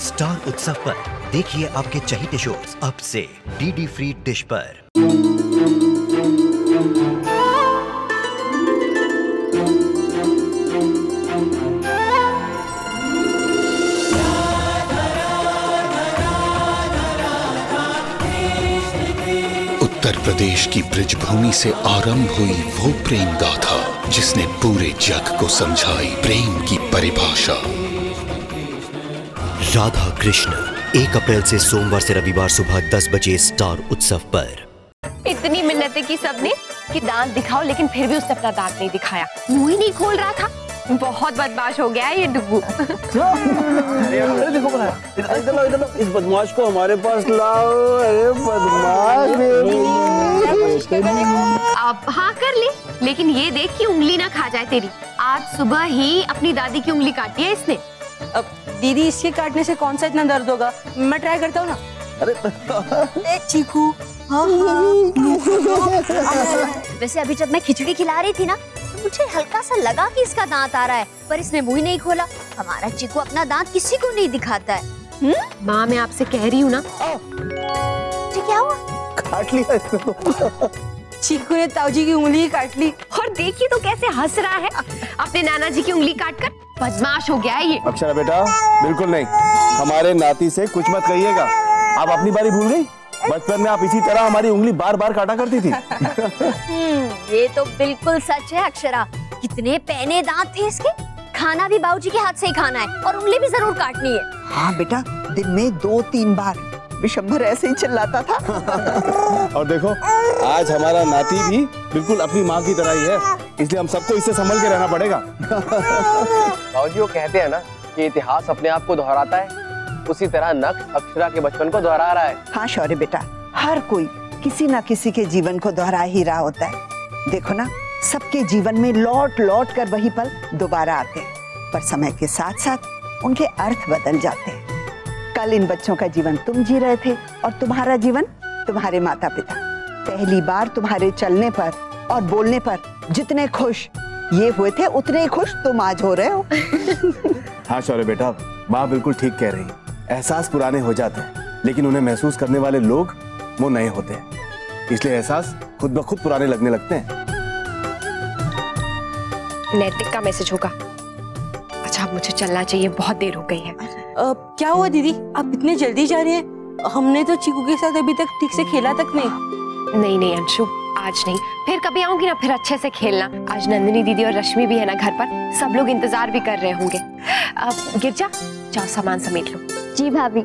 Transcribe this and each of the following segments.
Star उत्सव पर देखिए आपके चहेते शोज अब से डीडी फ्री डिश पर। उत्तर प्रदेश की ब्रजभूमि से आरंभ हुई वो प्रेम गाथा जिसने पूरे जग को समझाई प्रेम की परिभाषा। राधा कृष्ण 1 अप्रैल से सोमवार से रविवार सुबह 10 बजे स्टार उत्सव पर। इतनी मिन्नतें की सबने कि दांत दिखाओ, लेकिन फिर भी उसने अपना दांत नहीं दिखाया, मुंह ही नहीं खोल रहा था। बहुत बदमाश हो गया है ये डुग्गू। अरे देखो बना, इधर इस बदमाश को हमारे पास लाओ। अरे बदमाश अब हाँ कर ले, लेकिन ये देख कि उंगली ना खा जाए तेरी। आज सुबह ही अपनी दादी की उंगली काटी है इसने। अब दीदी इसके काटने से कौन सा इतना दर्द होगा, मैं ट्राई करता हूँ ना। अरे चीकू। वैसे अभी जब मैं खिचड़ी खिला रही थी ना, तो मुझे हल्का सा लगा कि इसका दांत आ रहा है, पर इसने मुंह ही नहीं खोला। हमारा चीकू अपना दांत किसी को नहीं दिखाता है। माँ मैं आपसे कह रही हूँ ना। क्या हुआ? काट लिया इसने तो। चीकू ने ताऊजी की उंगली काट ली। और देखिए तो कैसे हंस रहा है अपने नाना जी की उंगली काटकर। बदमाश हो गया है ये। अक्षरा बेटा बिल्कुल नहीं, हमारे नाती से कुछ मत कहिएगा। आप अपनी बारी भूल गई? बचपन में आप इसी तरह हमारी उंगली बार बार काटा करती थी। ये तो बिल्कुल सच है अक्षरा। कितने पैने दांत थे इसके। खाना भी बाबूजी के हाथ से ही खाना है और उंगली भी जरूर काटनी है। हाँ बेटा, दिन में 2-3 बार विशंभर ऐसे ही चिल्लाता था। और देखो आज हमारा नाती भी बिल्कुल अपनी माँ की तरह ही है, इसलिए हम सबको इससे संभल के रहना पड़ेगा। बाबूजी वो कहते हैं ना कि इतिहास अपने आप को दोहराता है, उसी तरह नख अक्षरा के बचपन को दोहरा रहा है। हाँ शौर्य बेटा, हर कोई किसी न किसी के जीवन को दोहरा ही रहा होता है। देखो ना, सबके जीवन में लौट लौट कर वही पल दोबारा आते हैं, पर समय के साथ साथ उनके अर्थ बदल जाते हैं। कल इन बच्चों का जीवन तुम जी रहे थे और तुम्हारा जीवन तुम्हारे माता पिता। पहली बार तुम्हारे चलने पर और बोलने पर जितने खुश ये हुए थे, उतने ही खुश तुम आज हो रहे हो। हाँ शौर्य बेटा, माँ बिल्कुल ठीक कह रही है। एहसास पुराने हो जाते हैं, लेकिन उन्हें महसूस करने वाले लोग वो नए होते हैं, इसलिए एहसास खुद ब खुद पुराने लगने लगते हैं। नैतिक का मैसेज होगा। अच्छा अब मुझे चलना चाहिए, बहुत देर हो गई है। क्या हुआ दीदी, आप इतने जल्दी जा रहे हैं? हमने तो चीकू के साथ अभी तक ठीक से खेला तक नहीं। नहीं अंशु, आज नहीं, फिर कभी आऊंगी ना, फिर अच्छे से खेलना। आज नंदिनी दीदी और रश्मि भी है ना घर पर, सब लोग इंतजार भी कर रहे होंगे। अब गिरजा जाओ सामान समेट लो। जी भाभी।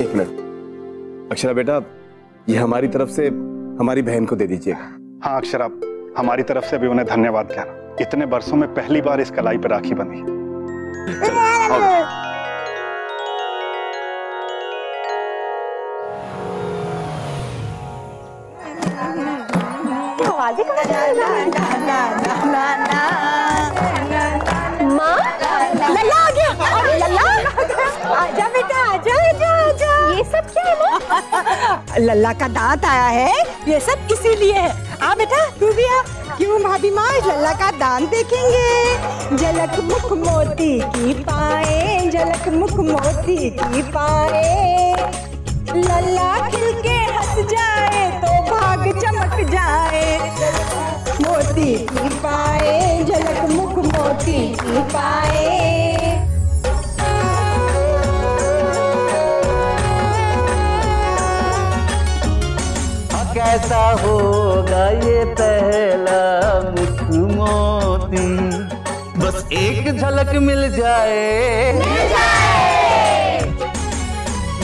एक मिनट अक्षरा बेटा, ये हमारी तरफ से हमारी बहन को दे दीजिएगा। हाँ अक्षरा, हमारी तरफ से भी उन्हें धन्यवाद कहना। इतने बरसों में पहली बार इस कलाई पर राखी बंधी। माँ लल्ला आ गया। लल्ला आजा बेटा, आजा आजा आजा। ये सब क्या है माँ? लल्ला का दांत आया है, ये सब इसीलिए है। आ बेटा तू भी आ। क्यों भाभी माँ, लल्ला का दांत देखेंगे। झलक मुख मोती की पाए, झलक मुख मोती की पाए। लल्ला खिल के हंस जाए तो भाग चमक जाए। मोती की पाए, झलक मुख मोती की पाए। कैसा होगा ये पहला मुख मोती, बस एक झलक मिल जाए।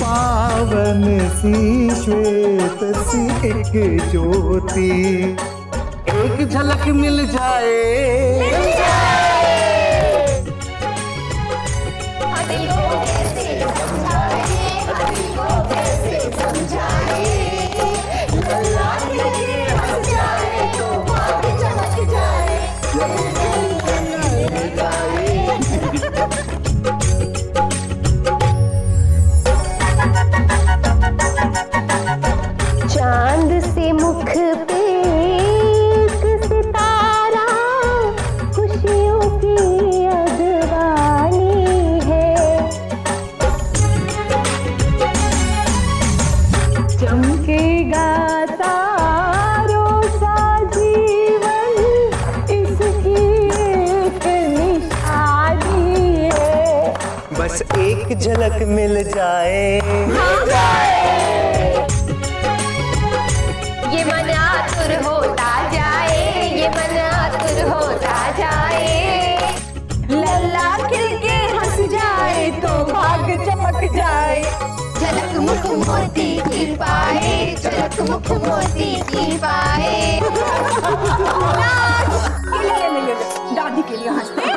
पावन सी श्वेत सी एक ज्योति, एक झलक मिल जाए। चांद से मुख पे एक सितारा बस एक झलक मिल जाए। ये मन आतुर होता जाए, ये मन आतुर होता जाए। लल्ला खिल के हंस जाए तो भाग चमक जाए। झलक मुख मोती की पाए, झलक मुख मोती की पाए। दादी के लिए हंसते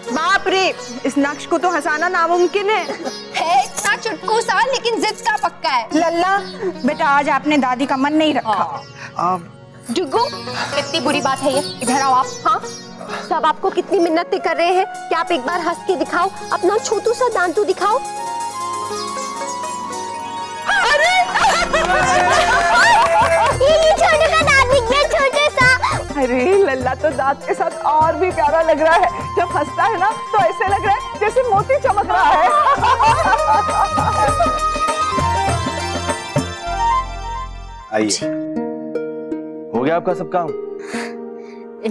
बाप रे, इस नक्श को तो हंसाना नामुमकिन है। इतना चुटकू सा लेकिन जिद का पक्का है। लल्ला बेटा, आज आपने दादी का मन नहीं रखा। डुगू, कितनी बुरी बात है ये। इधर आओ आप। हाँ, सब आपको कितनी मिन्नतें कर रहे हैं कि आप एक बार हंस के दिखाओ, अपना छोटू सा दांतू दिखाओ। अरे ये छोटू का दांत दिख गया, छोटू सा। अरे लल्ला तो दांत के साथ और भी प्यारा लग रहा है। जब हंसता है ना तो ऐसे लग रहा है जैसे मोती चमक रहा है। आइए, हो गया आपका सब काम?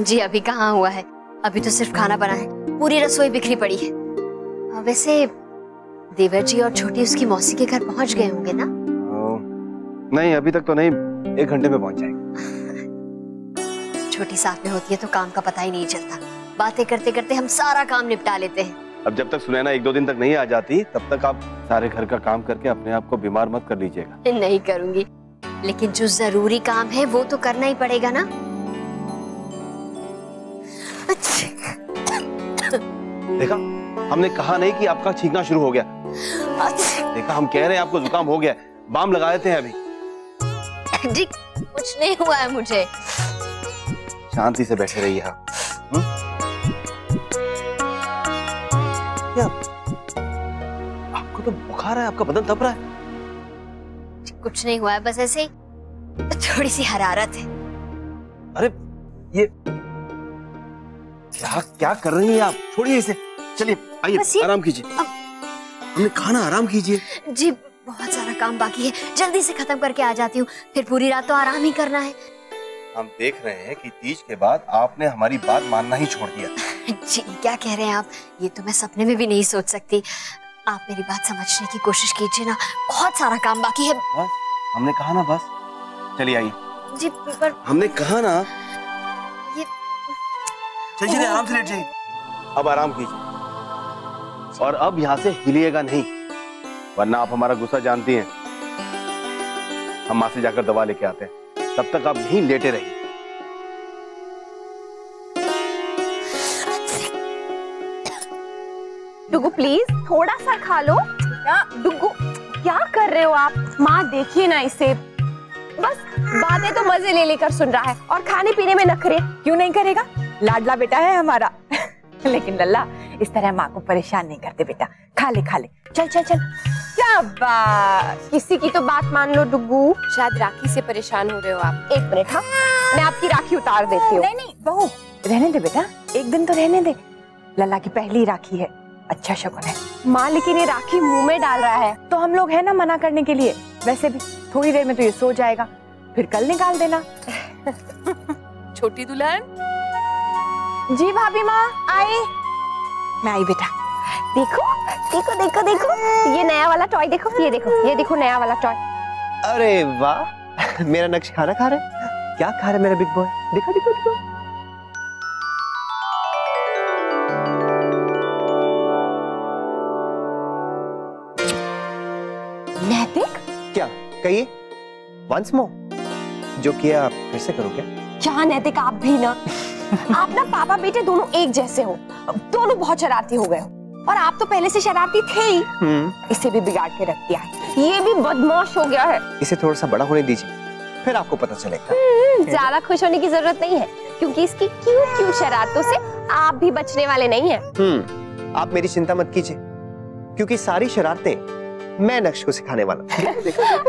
जी अभी कहाँ हुआ है, अभी तो सिर्फ खाना बना है, पूरी रसोई बिखरी पड़ी है। वैसे देवर जी और छोटी उसकी मौसी के घर पहुंच गए होंगे ना? नहीं, अभी तक तो नहीं, 1 घंटे में पहुंच जाएंगे। छोटी साथ में होती है तो काम का पता ही नहीं चलता, बातें करते करते हम सारा काम निपटा लेते हैं। अब जब तक सुनैना 1-2 दिन तक नहीं आ जाती, तब तक आप सारे घर का काम करके अपने आप को बीमार मत कर लीजिएगा। नहीं करूंगी, लेकिन जो जरूरी काम है वो तो करना ही पड़ेगा ना। देखा, हमने कहा नहीं कि आपका छींकना शुरू हो गया। देखा, हम कह रहे हैं आपको जुकाम हो गया, बाम लगा देते हैं अभी। जी कुछ नहीं हुआ है मुझे। शांति से बैठे रहिए आप। क्या आपको तो बुखार है, आपका बदन तप रहा है? कुछ नहीं हुआ है, बस ऐसे ही थोड़ी सी हरारत है। अरे ये क्या कर रही हैं आप? छोड़िए इसे, चलिए आइए आराम कीजिए। हमने खाना, आराम कीजिए। जी बहुत सारा काम बाकी है, जल्दी से खत्म करके आ जाती हूँ, फिर पूरी रात तो आराम ही करना है। हम देख रहे हैं कि तीज के बाद आपने हमारी बात मानना ही छोड़ दिया। जी क्या कह रहे हैं आप, ये तो मैं सपने में भी नहीं सोच सकती। आप मेरी बात समझने की कोशिश कीजिए ना, बहुत सारा काम बाकी है। बस हमने कहा ना, बस चलिए आइए। जी पर हमने कहा ना, ये चलिए आराम से लेट जाइए। अब आराम कीजिए और अब यहाँ से हिलिएगा नहीं, वरना आप हमारा गुस्सा जानती हैं। हम माँ से जाकर दवा लेके आते हैं, तब तक आप यहीं लेटे रहिए। डुगू प्लीज थोड़ा सा खा लो। डुगू क्या कर रहे हो आप? माँ देखिए ना इसे, बस बातें तो मजे ले लेकर सुन रहा है और खाने पीने में नखरे। क्यों नहीं करेगा, लाडला बेटा है हमारा। लेकिन लल्ला इस तरह माँ को परेशान नहीं करते बेटा, खा ले खा ले, चल चल चल। क्या बात, किसी की तो बात मान लो डुगू। शायद राखी से परेशान हो रहे हो आप। 1 मिनट, हाँ मैं आपकी राखी उतार देती हूँ। नहीं नहीं बहू, रहने दे बेटा, एक दिन तो रहने दे। लल्ला की पहली राखी है, अच्छा शगुन है। माँ लेकिन ये राखी मुंह में डाल रहा है। तो हम लोग है ना मना करने के लिए। वैसे भी थोड़ी देर में तो ये सो जाएगा, फिर कल निकाल देना। छोटी दुल्हन। जी भाभी माँ आई। मैं आई बेटा। देखो देखो देखो देखो, ये नया वाला टॉय देखो, ये देखो नया वाला टॉय। अरे वाह, मेरा नक्श खाना खा रहा है। क्या खा रहा है मेरा बिग बॉय? देखो देखो देखो। नैतिक क्या कहिए? वंस मोर, जो किया आप फिर से करो क्या? क्या नैतिक, आप भी ना आप ना पापा बेटे दोनों एक जैसे हो, दोनों बहुत शरारती हो गए हो। और आप तो पहले से शरारती थे ही, इसे भी बिगाड़ के रख दिया है। ये भी बदमाश हो गया है। इसे थोड़ा सा बड़ा होने दीजिए, फिर आपको पता चलेगा। ज्यादा खुश होने की जरूरत नहीं है, क्योंकि इसकी क्यूट क्यूट शरारतों से आप भी बचने वाले नहीं हैं। आप मेरी चिंता मत कीजिए, क्योंकि सारी शरारतें मैं नक्श को सिखाने वाला।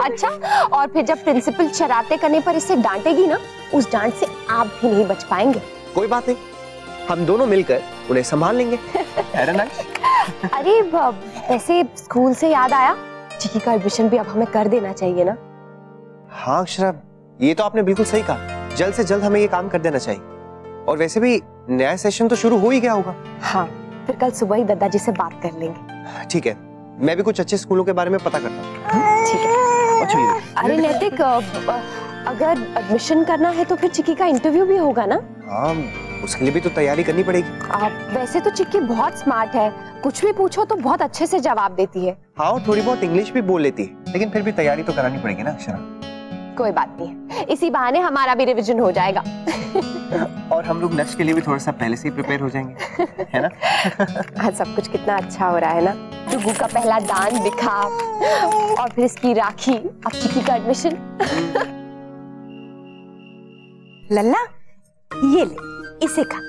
अच्छा, और फिर जब प्रिंसिपल शरारतें करने पर इसे डांटेगी ना, उस डांट से आप भी नहीं बच पाएंगे। कोई बात नहीं, हम दोनों मिलकर उन्हें संभाल लेंगे। अरे वैसे स्कूल से याद आया, चिकी का एडमिशन भी अब हमें कर देना चाहिए ना। हाँ अक्षरा, ये तो आपने बिल्कुल सही कहा, जल्द से जल्द हमें ये काम कर देना चाहिए। और वैसे भी नया सेशन तो शुरू हो ही गया होगा। हाँ, फिर कल सुबह ही दादाजी से बात कर लेंगे। ठीक है, मैं भी कुछ अच्छे स्कूलों के बारे में पता करता हूँ। ठीक है। अच्छा ये अरे नैतिक, अगर एडमिशन करना है तो फिर चिक्की का इंटरव्यू भी होगा ना? हाँ, उसके लिए भी तो तैयारी करनी पड़ेगी। वैसे तो चिक्की बहुत स्मार्ट है, कुछ भी पूछो तो बहुत अच्छे से जवाब देती है। हाँ, और थोड़ी बहुत इंग्लिश भी बोल लेती है, लेकिन फिर भी तैयारी तो करानी पड़ेगी ना अक्षरा। कोई बात नहीं, इसी बहाने हमारा भी रिवीजन हो जाएगा। और हम लोग नेक्स्ट के लिए भी थोड़ा सा पहले से ही प्रिपेयर हो जाएंगे, है ना? आज सब कुछ कितना अच्छा हो रहा है ना। डुगू का पहला डांस दिखा और फिर इसकी राखी, अब चिक्की का एडमिशन। लल्ला ये ले, इसे खा।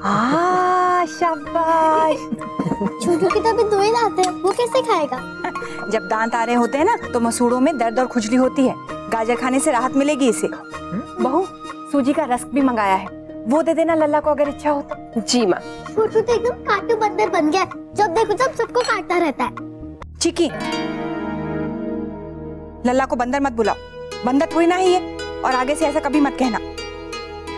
हाँ शाबाश। छोटू की तो अभी 2 ही दांत हैं, वो कैसे खाएगा? जब दांत आ रहे होते हैं ना तो मसूड़ों में दर्द और खुजली होती है, गाजर खाने से राहत मिलेगी इसे। बहू, सूजी का रस्क भी मंगाया है, वो दे देना लल्ला को अगर इच्छा हो तो। जी माँ। छोटू तो एकदम काटू बंदर बन गया, जब देखो जब सबको काटता रहता है। चिकी, लल्ला को बंदर मत बुलाओ, बंदर थोड़ी ना है ये, और आगे से ऐसा कभी मत कहना।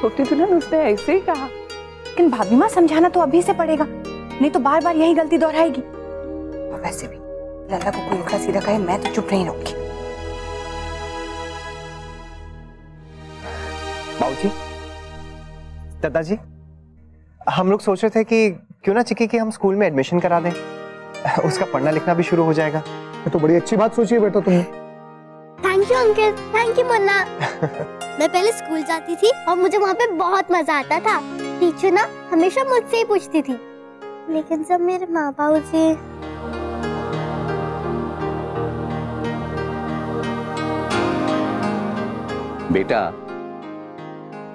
छोटी दुल्हन, उसने ऐसे ही कहा। लेकिन भाभी माँ, समझाना तो अभी से पड़ेगा, नहीं तो बार बार यही गलती दोहराएगी। और वैसे भी लल्ला को कोई उल्टा सीधा कहे मैं तो चुप नहीं रहूंगी। बाबूजी, दादाजी, हम लोग सोच रहे थे कि क्यों ना चिक्की के हम स्कूल में एडमिशन करा दें, उसका पढ़ना लिखना भी शुरू हो जाएगा। ये तो बड़ी अच्छी बात सोची है बेटा तुमने। Thank you uncle, thank you Munna. मैं पहले स्कूल जाती थी और मुझे वहाँ पे बहुत मजा आता था। टीचर ना हमेशा मुझसे ही पूछती थी, लेकिन जब मेरे माँ बाबू जी बेटा,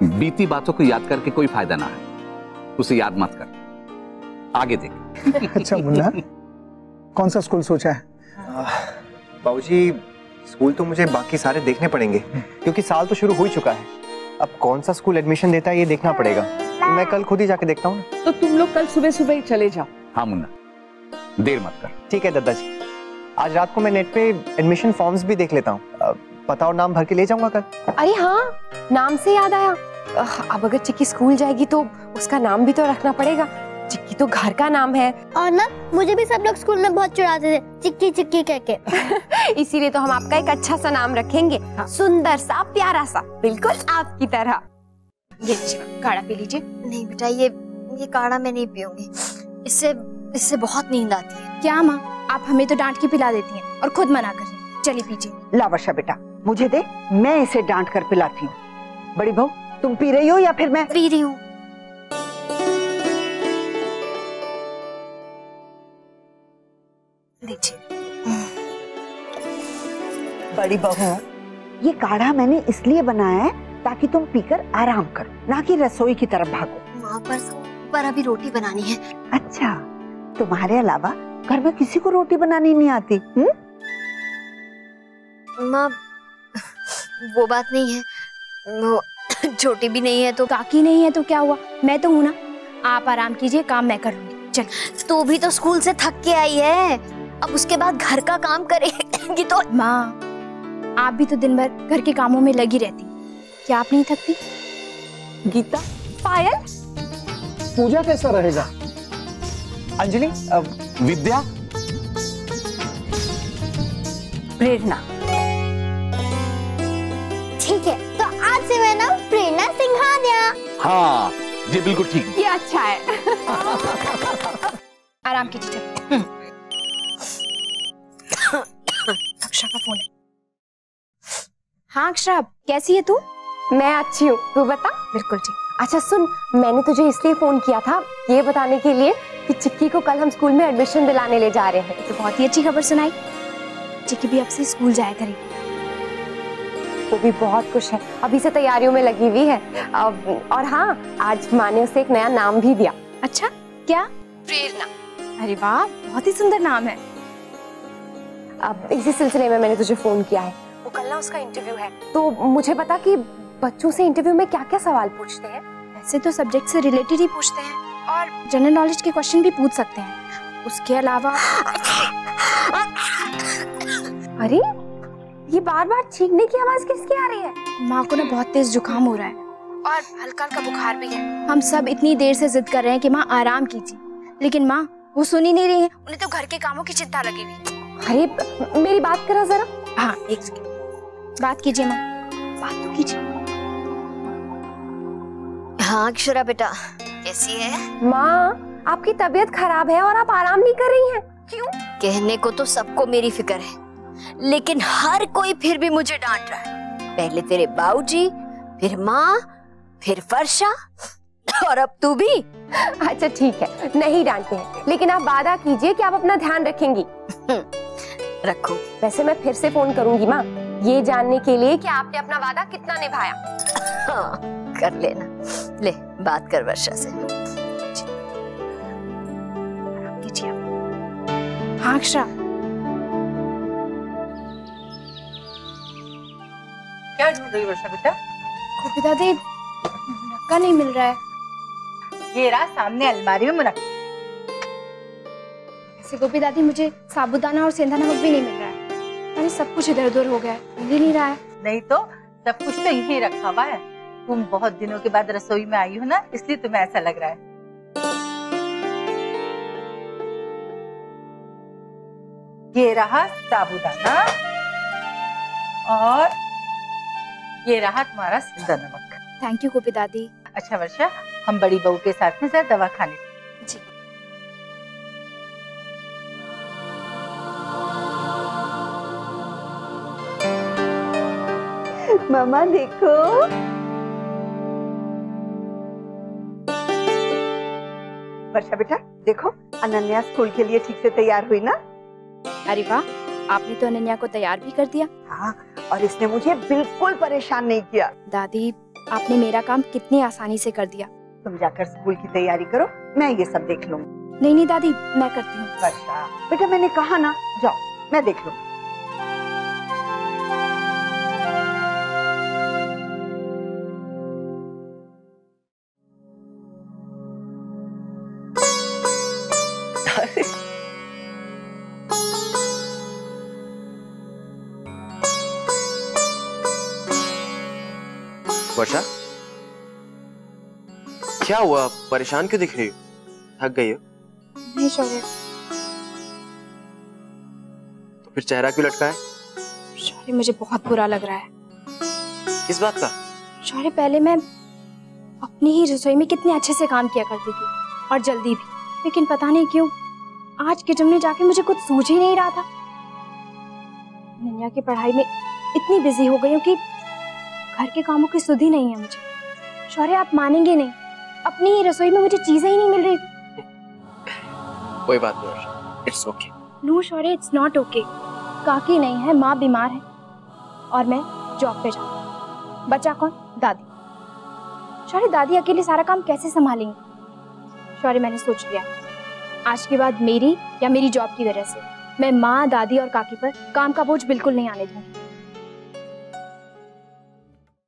बीती बातों को याद करके कोई फायदा ना है, उसे याद मत कर, आगे देख। अच्छा मुन्ना, कौन सा स्कूल सोचा है? बाबूजी, स्कूल तो मुझे बाकी सारे देखने पड़ेंगे, क्योंकि साल तो शुरू हो ही चुका है। अब कौन सा स्कूल एडमिशन देता है ये देखना पड़ेगा। मैं कल खुद ही जाके देखता हूँ। तो तुम लोग कल सुबह सुबह ही चले जाओ। हाँ मुन्ना, देर मत कर। ठीक है दादाजी, आज रात को मैं नेट पे एडमिशन फॉर्म्स भी देख लेता हूँ, पता और नाम भर के ले जाऊंगा कल। अरे हाँ, नाम से याद आया, अब अगर चिक्की स्कूल जाएगी तो उसका नाम भी तो रखना पड़ेगा। चिक्की तो घर का नाम है। और ना मुझे भी सब लोग स्कूल में बहुत चिढ़ाते थे, चिक्की चिक्की कह के। इसीलिए तो हम आपका एक अच्छा सा नाम रखेंगे, सुंदर सा, प्यारा सा, बिल्कुल आपकी तरह। ये काढ़ा पी लीजिए। नहीं बेटा, ये काढ़ा मैं नहीं पीऊंगी, इससे बहुत नींद आती है। क्या माँ, आप हमें तो डांट के पिला देती हैं और खुद मना कर रही हैं। चलिए पीजिए। ला वर्षा बेटा, मुझे दे, मैं इसे डांट कर पिलाती हूँ। बड़ी बहू, तुम पी रही हो या फिर मैं? पी रही हूँ। बड़ी बहू, ये काढ़ा मैंने इसलिए बनाया है ताकि तुम पीकर आराम करो, ना कि रसोई की तरफ भागो। माँ, पर अभी रोटी बनानी है। अच्छा, तुम्हारे अलावा घर में किसी को रोटी बनानी नहीं आती? माँ, वो बात नहीं है, वो छोटी भी नहीं है तो। काकी नहीं है तो क्या हुआ, मैं तो हूँ ना। आप आराम कीजिए, काम मैं कर लूंगी। चल। तू भी तो स्कूल से थक के आई है, अब उसके बाद घर का काम करेगी तो। माँ, आप भी तो दिन भर घर के कामों में लगी रहती, क्या आप नहीं थकती? गीता, पायल, पूजा कैसा रहेगा? अंजलि, विद्या, प्रेरणा। ठीक है, तो आज से मैं नाम प्रेरणा सिंघानिया। हाँ ये बिल्कुल ठीक है। ये अच्छा है। आराम कीजिए। अक्षरा का फोन है। हाँ अक्षरा, कैसी है तू? मैं अच्छी हूँ, तू बता। बिल्कुल ठीक। अच्छा सुन, मैंने तुझे इसलिए फोन किया था ये बताने के लिए कि चिक्की को कल हम स्कूल में एडमिशन दिलाने ले जा रहे हैं। तो बहुत ही अच्छी खबर सुनाई। चिक्की भी अब से स्कूल जाया करेगी। वो भी बहुत खुश है, अभी से तैयारियों में लगी हुई है। और हाँ, आज माँ ने उसे एक नया नाम भी दिया। अच्छा, क्या? प्रेरणा। अरे वाह, बहुत ही सुंदर नाम है। अब इसी सिलसिले में मैंने तुझे फोन किया है। वो कल ना उसका इंटरव्यू है, तो मुझे बता कि बच्चों से इंटरव्यू में क्या क्या सवाल पूछते हैं। वैसे तो सब्जेक्ट से रिलेटेड ही पूछते हैं और जनरल नॉलेज के क्वेश्चन भी पूछ सकते हैं। उसके अलावा अरे ये बार बार छींकने की आवाज किसकी आ रही है? माँ को ना बहुत तेज जुकाम हो रहा है और हल्का हल्का बुखार भी है। हम सब इतनी देर से जिद कर रहे हैं कि माँ आराम कीजिए, लेकिन माँ वो सुन ही नहीं रही है। उन्हें तो घर के कामों की चिंता लगी हुई है। अरे मेरी बात करो जरा। हाँ एक सेकंड, बात कीजिए माँ, बात तो कीजिए। हाँ अक्षरा बेटा, कैसी है? माँ आपकी तबीयत खराब है और आप आराम नहीं कर रही हैं। क्यों? कहने को तो सबको मेरी फिक्र है, लेकिन हर कोई फिर भी मुझे डांट रहा है। पहले तेरे बाबूजी, फिर माँ, फिर फर्शा और अब तू भी। अच्छा ठीक है, नहीं डांटते हैं, लेकिन आप वादा कीजिए कि आप अपना ध्यान रखेंगी। रखो। वैसे मैं फिर से फोन करूंगी माँ, ये जानने के लिए कि आपने अपना वादा कितना निभाया। हाँ कर लेना। ले बात कर वर्षा से। हाँ अक्षरा। क्या ढूंढ रही वर्षा बेटा? गोपी दादी मुनक्का नहीं मिल रहा है। ये रहा सामने अलमारी में मुनक्का। ऐसे गोपी दादी मुझे साबुदाना और सेंधा नमक भी नहीं मिल रहा है। अरे सब कुछ इधर उधर हो गया है, मिल ही नहीं रहा है। नहीं तो सब कुछ तो यहीं रखा हुआ है। तुम बहुत दिनों के बाद रसोई में आई हो ना, इसलिए तुम्हें ऐसा लग रहा है। ये रहा साबुदाना और ये रहा तुम्हारा सेंधा नमक। थैंक यू गोपी दादी। अच्छा वर्षा, हम बड़ी बहू के साथ में दवा खाने। जी। मामा देखो, वर्षा बेटा देखो, अनन्या स्कूल के लिए ठीक से तैयार हुई ना? अरे वाह, आपने तो अनन्या को तैयार भी कर दिया। हाँ, और इसने मुझे बिल्कुल परेशान नहीं किया। दादी आपने मेरा काम कितनी आसानी से कर दिया। तुम जाकर स्कूल की तैयारी करो, मैं ये सब देख लूंगी। नहीं नहीं दादी, मैं करती हूँ। वर्षा बेटा मैंने कहा ना, जाओ मैं देख लूंगी। वर्षा क्या हुआ, परेशान क्यों दिख रही हो? थक गई हो? नहीं शौर्य। तो फिर चेहरा क्यों लटका है? शौर्य मुझे बहुत बुरा लग रहा है। किस बात का? शौर्य पहले मैं अपनी ही रसोई में कितने अच्छे से काम किया करती थी और जल्दी भी, लेकिन पता नहीं क्यों आज किचन में जाके मुझे कुछ सूझ ही नहीं रहा था। नन्या की पढ़ाई में इतनी बिजी हो गई हूँ कि घर के कामों की सुध ही नहीं है मुझे। शौर्य आप मानेंगे नहीं, अपनी ही रसोई में मुझे चीजें ही नहीं मिल रही। कोई बात नहीं Varsha, it's okay. No Shaurya, it's not okay. काकी नहीं है, माँ बीमार है और मैं जॉब पे जाती हूँ। बचा कौन? दादी। शौर्य दादी अकेले सारा काम कैसे संभालेंगी? शौर्य मैंने सोच लिया, आज के बाद मेरी या मेरी जॉब की वजह से मैं माँ, दादी और काकी पर काम का बोझ बिल्कुल नहीं आने दूंगी।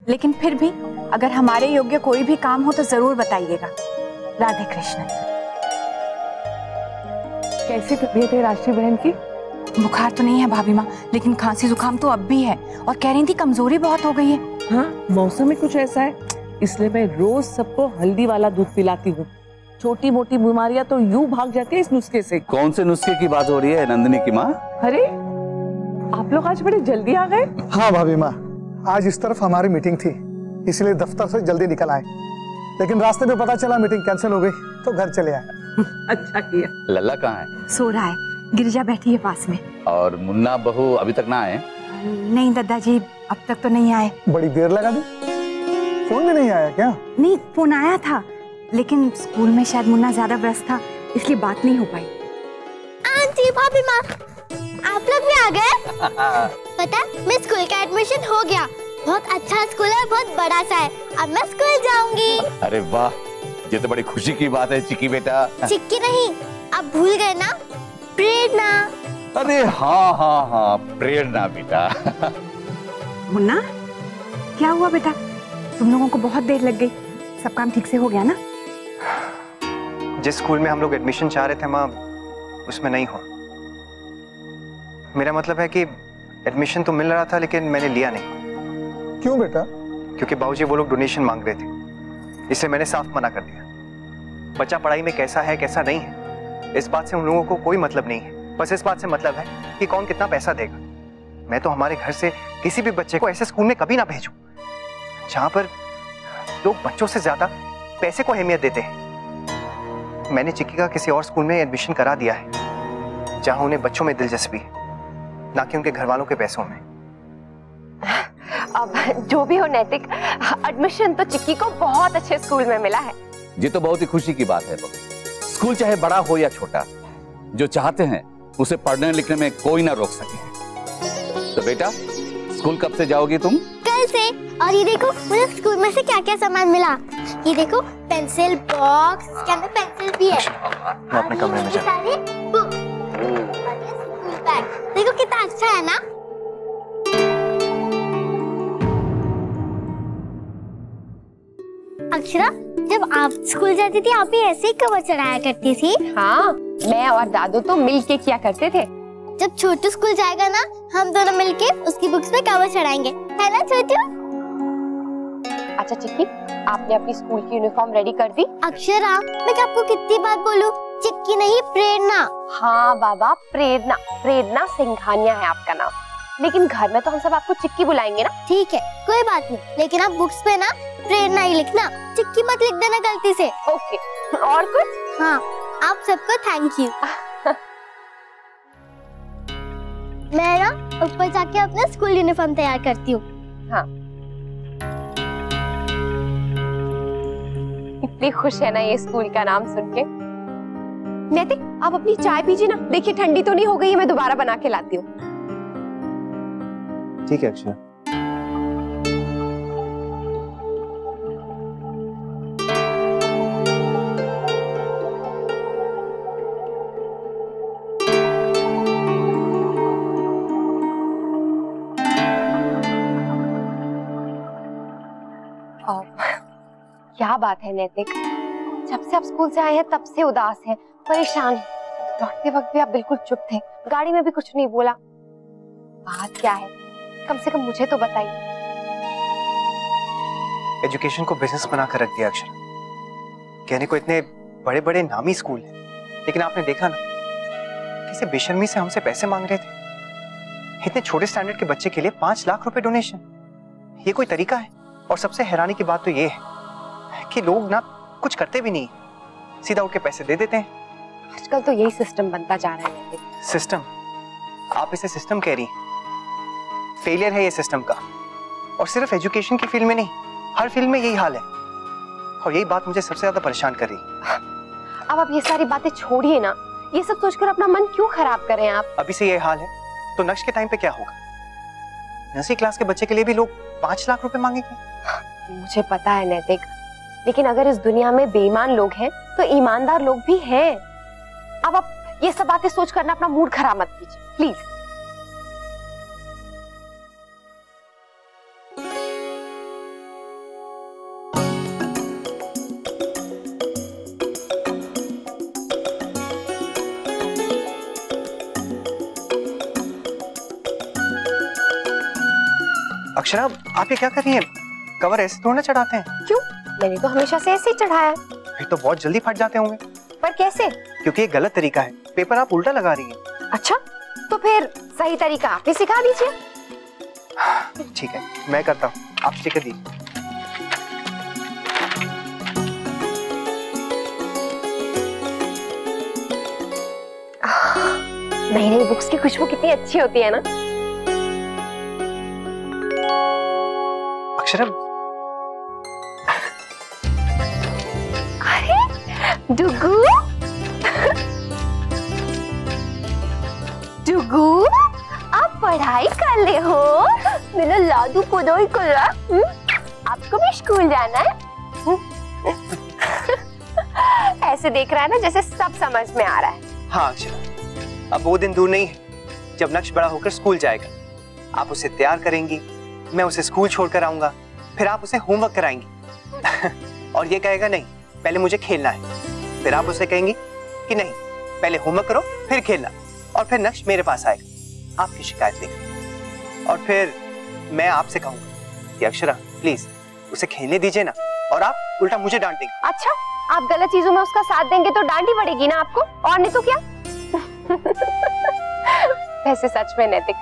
लेकिन फिर भी अगर हमारे योग्य कोई भी काम हो तो जरूर बताइएगा। राधे कृष्ण। कैसी तबीयत है राशि बहन की? बुखार तो नहीं है भाभी माँ, लेकिन खांसी जुकाम तो अब भी है और कह रही थी कमजोरी बहुत हो गई है। हाँ, मौसम में कुछ ऐसा है, इसलिए मैं रोज सबको हल्दी वाला दूध पिलाती हूँ। छोटी मोटी बीमारियां तो यूं भाग जाती है इस नुस्खे से। कौन से नुस्खे की बात हो रही है नंदिनी की माँ? अरे आप लोग आज बड़े जल्दी आ गए। हाँ भाभी माँ, आज इस तरफ हमारी मीटिंग थी, इसलिए दफ्तर से जल्दी निकल आए, लेकिन रास्ते में पता चला मीटिंग कैंसिल हो गई तो घर चले आए। अच्छा किया। लल्ला कहाँ है? सो रहा है, गिरिजा बैठी है पास में। और मुन्ना बहू अभी तक ना आए? नहीं दादाजी, अब तक तो नहीं आए। बड़ी देर लगा दी, फोन भी नहीं आया क्या? नहीं, फोन आया था, लेकिन स्कूल में शायद मुन्ना ज्यादा व्यस्त था, इसलिए बात नहीं हो पाई। आंटी, भाभी माँ, आप लोग भी आ गए? पता, मैं स्कूल का एडमिशन हो गया। बहुत अच्छा स्कूल है, बहुत बड़ा सा है। अब मैं स्कूल जाऊंगी। अरे वाह, ये तो बड़ी खुशी की बात है चिक्की बेटा। चिक्की नहीं, आप भूल गए ना, प्रेरणा। अरे हाँ हाँ हाँ, प्रेरणा बेटा। मुन्ना, क्या हुआ बेटा? तुम लोगों को बहुत देर लग गई, सब काम ठीक से हो गया ना? जिस स्कूल में हम लोग एडमिशन चाह रहे थे माँ, उसमें नहीं हुआ। मेरा मतलब है कि एडमिशन तो मिल रहा था, लेकिन मैंने लिया नहीं। क्यों बेटा? क्योंकि बाबूजी वो लोग डोनेशन मांग रहे थे। इसलिए मैंने साफ मना कर दिया। बच्चा पढ़ाई में कैसा है कैसा नहीं है इस बात से उन लोगों को कोई मतलब नहीं है। बस इस बात से मतलब है कि कौन कितना पैसा देगा। मैं तो हमारे घर से किसी भी बच्चे को ऐसे स्कूल में कभी ना भेजूं जहां पर लोग बच्चों से ज्यादा पैसे को अहमियत देते हैं। मैंने चिक्की का किसी और स्कूल में एडमिशन करा दिया है जहां उन्हें बच्चों में दिलचस्पी है, ना कि उनके घर वालों के पैसों में। अब जो भी हो नैतिक, एडमिशन तो चिक्की को बहुत अच्छे स्कूल में मिला है। ये तो बहुत ही खुशी की बात है बहू। स्कूल चाहे बड़ा हो या छोटा, जो चाहते हैं उसे पढ़ने लिखने में कोई ना रोक सके। तो बेटा स्कूल कब से जाओगी तुम? कल से। और ये देखो मुझे स्कूल में से क्या क्या सामान मिला। ये देखो पेंसिल बॉक्स, इसके अंदर पेंसिल भी है। मैं अपने कमरे में जाऊं। सारे बुक और ये स्कूल बैग। देखो कितना अच्छा है ना। अक्षरा, जब आप स्कूल जाती थी आप भी ऐसे ही कवर चढ़ाया करती थी? हाँ, मैं और दादू तो मिलके किया करते थे। जब छोटू स्कूल जाएगा ना, हम दोनों मिलके उसकी बुक्स पे कवर चढ़ाएंगे, है ना छोटू? अच्छा चिक्की, आपने अपनी स्कूल की यूनिफॉर्म रेडी कर दी? अक्षरा, मैं आपको कितनी बार बोलूं, चिक्की नहीं प्रेरणा। हाँ बाबा, प्रेरणा। प्रेरणा सिंघानिया है आपका नाम, लेकिन घर में तो हम सब आपको चिक्की बुलाएंगे ना। ठीक है, कोई बात नहीं, लेकिन आप बुक्स पे ना प्रेरणा ही लिखना, चिक्की मत लिख देना गलती से। ओके, और कुछ? हाँ, आप सबको थैंक यू। मैं ना ऊपर जाके अपना स्कूल यूनिफॉर्म तैयार करती हूँ। हाँ, इतनी खुश है ना ये स्कूल का नाम सुन के। नैतिक, आप अपनी चाय पीजिए ना, देखिए ठंडी तो नहीं हो गई है, मैं दोबारा बना के लाती हूँ। ठीक है अक्षरा। क्या बात है नैतिक, जब से आप स्कूल से आए हैं तब से उदास हैं, परेशान हैं। लौटते वक्त भी आप बिल्कुल चुप थे, गाड़ी में भी कुछ नहीं बोला। बात क्या है, कम से कम मुझे तो बताइए। एजुकेशन को बिजनेस बना कर रख दिया अक्षरा। कहने को इतने बड़े बड़े नामी स्कूल हैं, लेकिन आपने देखा ना कैसे बेशर्मी से हमसे पैसे मांग रहे थे। इतने छोटे स्टैंडर्ड के बच्चे के लिए 5 लाख रुपए डोनेशन, ये कोई तरीका है? और सबसे हैरानी की बात तो ये है कि लोग ना कुछ करते भी नहीं, सीधा उठ के पैसे दे देते हैं। आजकल तो यही सिस्टम बनता जा रहा है। सिस्टम? आप इसे सिस्टम कह रही हैं? फेलियर है ये सिस्टम का, और सिर्फ एजुकेशन की फील्ड में नहीं, हर फील्ड में यही हाल है। और यही बात मुझे सबसे ज्यादा परेशान कर रही है। अब आप ये सारी बातें छोड़िए ना, ये सब सोचकर अपना मन क्यों खराब कर रहे हैं आप? अभी से ये हाल है तो नेक्स्ट के टाइम पे क्या होगा? नर्सरी क्लास के बच्चे के लिए भी लोग 5 लाख रुपए मांगेंगे। मुझे पता है नैतिक, लेकिन अगर इस दुनिया में बेईमान लोग हैं तो ईमानदार लोग भी हैं। अब आप ये सब बातें सोच कर ना अपना मूड खराब मत कीजिए प्लीज। अक्षरा, आप ये क्या कर रही हैं? कवर ऐसे थोड़ा ना चढ़ाते हैं। क्यों? मैंने तो हमेशा से ऐसे ही चढ़ाया है। फिर तो बहुत जल्दी फट जाते होंगे। पर कैसे? क्योंकि ये गलत तरीका है, पेपर आप उल्टा लगा रही हैं। अच्छा, तो फिर सही तरीका आप ही सिखा दीजिए। ठीक है, मैं करता हूँ, आप स्टिकर दीजिए। नई नई बुक्स की खुशबू कितनी अच्छी होती है ना। अक्षरा, अरे डुगू, डुगू, आप पढ़ाई कर ले हो? मेरा लाडू पढ़ाई कर रहा है। आपको भी स्कूल जाना है? ऐसे देख रहा है ना जैसे सब समझ में आ रहा है। हाँ अक्षरा, अब वो दिन दूर नहीं है जब नक्श बड़ा होकर स्कूल जाएगा। आप उसे तैयार करेंगी, मैं उसे स्कूल छोड़कर आऊंगा, फिर आप उसे होमवर्क कराएंगी और ये कहेगा नहीं पहले मुझे खेलना है। फिर आप उसे कहेंगी कि नहीं पहले होमवर्क करो फिर खेलना, और फिर नक्श मेरे पास आएगा आपकी शिकायत लेकर। और फिर मैं आपसे कहूंगा कि अक्षरा प्लीज उसे खेलने दीजिए ना, और आप उल्टा मुझे डांटेंगे। अच्छा, आप गलत चीजों में उसका साथ देंगे तो डांट ही पड़ेगी ना आपको, और नहीं तो क्या। वैसे सच में नैतिक,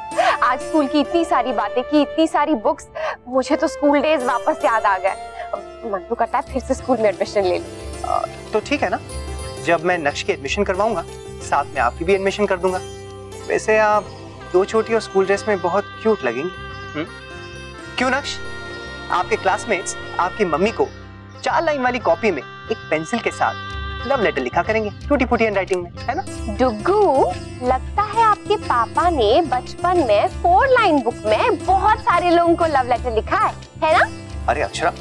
आज स्कूल की इतनी सारी बातें की, इतनी सारी बुक्स, मुझे तो स्कूल डेज वापस याद आ गए। मन तो करता है फिर से स्कूल में एडमिशन ले लूं। तो ठीक है ना, जब मैं नक्श की एडमिशन करवाऊंगा साथ में आपकी भी एडमिशन कर दूंगा। वैसे आप दो छोटी और स्कूल ड्रेस में बहुत क्यूट लगेंगी। क्यों नक्श, आपके क्लासमेट्स आपकी मम्मी को 4 लाइन वाली कॉपी में एक पेंसिल के साथ लव लेटर लिखा करेंगे, टूटी फूटी हैंडराइटिंग में, है ना? डुग्गू, लगता है आपके पापा ने बचपन में 4 लाइन बुक में बहुत सारे लोगों को लव लेटर लिखा है ना? अरे अक्षरा,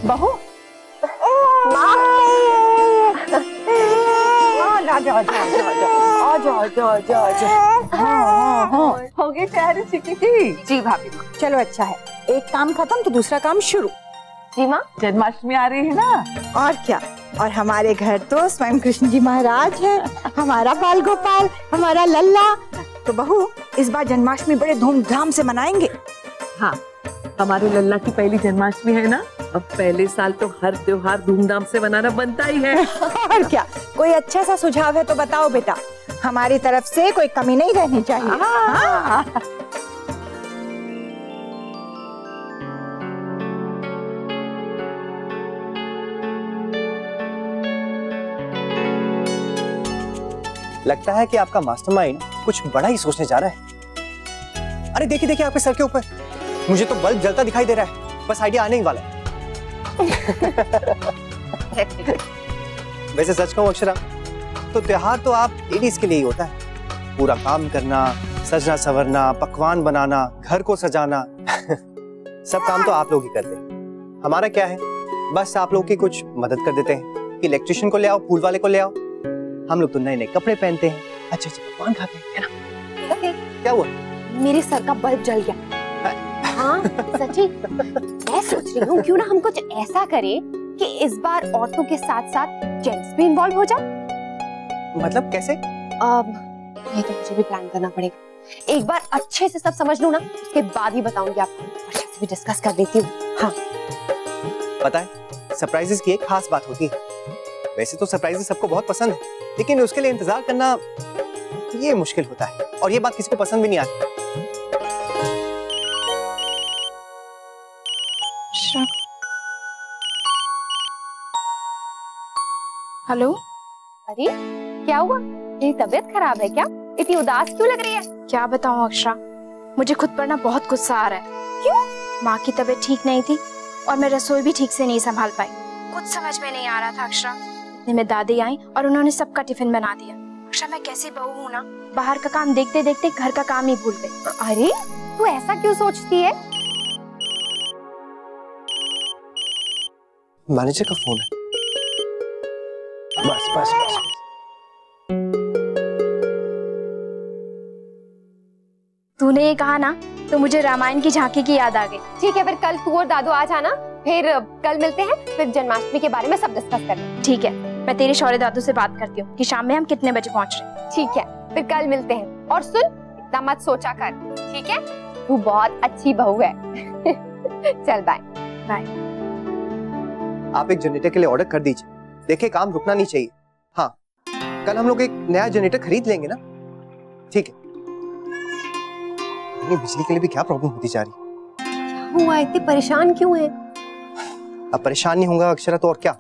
बहू, हो गई तैयारी चिक्की की? जी भाभी। चलो अच्छा है, एक काम खत्म तो दूसरा काम शुरू। जी माँ, जन्माष्टमी आ रही है ना? और क्या, और हमारे घर तो स्वयं कृष्ण जी महाराज हैं, हमारा बाल गोपाल, हमारा लल्ला। तो बहू, इस बार जन्माष्टमी बड़े धूमधाम से मनाएंगे। हाँ, हमारे लल्ला की पहली जन्माष्टमी है ना, अब पहले साल तो हर त्योहार धूमधाम से मनाना बनता ही है। और क्या, कोई अच्छा सा सुझाव है तो बताओ बेटा, हमारी तरफ से कोई कमी नहीं रहनी चाहिए। हाँ। लगता है कि आपका मास्टरमाइंड कुछ बड़ा ही सोचने जा रहा है। अरे देखिए देखिए आपके सर के ऊपर, मुझे तो बल्ब जलता दिखाई दे रहा है, बस आइडिया आने ही वाला है। वैसे सच कहूं अक्षरा, तो त्योहार तो आप लेडीज के लिए ही होता है। पूरा काम करना, सजना संवरना, पकवान बनाना, घर को सजाना, सब काम तो आप लोग ही करते हैं। हमारा क्या है, बस आप लोग की कुछ मदद कर देते हैं कि इलेक्ट्रिशियन को ले आओ, फूल वाले को ले आओ। हम लोग तो नए नए कपड़े पहनते हैं, अच्छे अच्छे पकवान खाते हैं, है ना? क्या हुआ? मेरे सर का बल्ब जल गया। हाँ सच्ची, मैं सोच रही हूँ क्यों ना हम कुछ ऐसा करें कि इस बार औरतों के साथ साथ जेंट्स भी इन्वॉल्व हो जाए। मतलब कैसे? ये तो मुझे भी प्लान करना पड़ेगा। एक बार अच्छे से सब समझ लूं ना, उसके बाद ही बताऊंगी आपको। वर्षा से भी डिस्कस कर लेती हूँ। हाँ, पता है, सरप्राइजेस की एक खास बात होती है। वैसे तो सरप्राइजेस सबको बहुत पसंद है, लेकिन उसके लिए इंतजार करना ये मुश्किल होता है, और ये बात किसी को पसंद भी नहीं आती। हेलो। अरे क्या हुआ, तेरी तबीयत खराब है क्या? इतनी उदास क्यों लग रही है? क्या बताऊं अक्षरा, मुझे खुद पर ना बहुत गुस्सा आ रहा है। क्यों? माँ की तबीयत ठीक नहीं थी और मैं रसोई भी ठीक से नहीं संभाल पाई। कुछ समझ में नहीं आ रहा था अक्षरा। इतने में दादी आई और उन्होंने सबका टिफिन बना दिया। अक्षरा, मैं कैसी बहू हूँ ना, बाहर का काम देखते देखते घर का काम ही भूल गई। अरे तू ऐसा क्यों सोचती है? मैनेजर का फोन है। बस बस बस। तूने ये कहा ना तो मुझे रामायण की झांकी की याद आ गई। ठीक है, फिर कल तू और दादू आ जाना, फिर कल मिलते हैं, फिर जन्माष्टमी के बारे में सब डिस्कस करेंगे। ठीक है, मैं तेरे शौर्य दादू से बात करती हूँ कि शाम में हम कितने बजे पहुँच रहे हैं। ठीक है, फिर कल मिलते हैं। और सुन, इतना मत सोचा कर, ठीक है? तू बहुत अच्छी बहू है। चल बाय। बाय। आप एक जनरेटर के लिए ऑर्डर कर दीजिए। देखिए, काम रुकना नहीं चाहिए। हाँ, कल हम लोग एक नया जनरेटर खरीद लेंगे ना? ठीक है। बिजली के लिए भी क्या प्रॉब्लम होती जा रही है? हुआ, इतने परेशान क्यों है? अब परेशान नहीं होगा अक्षरा तो और क्या।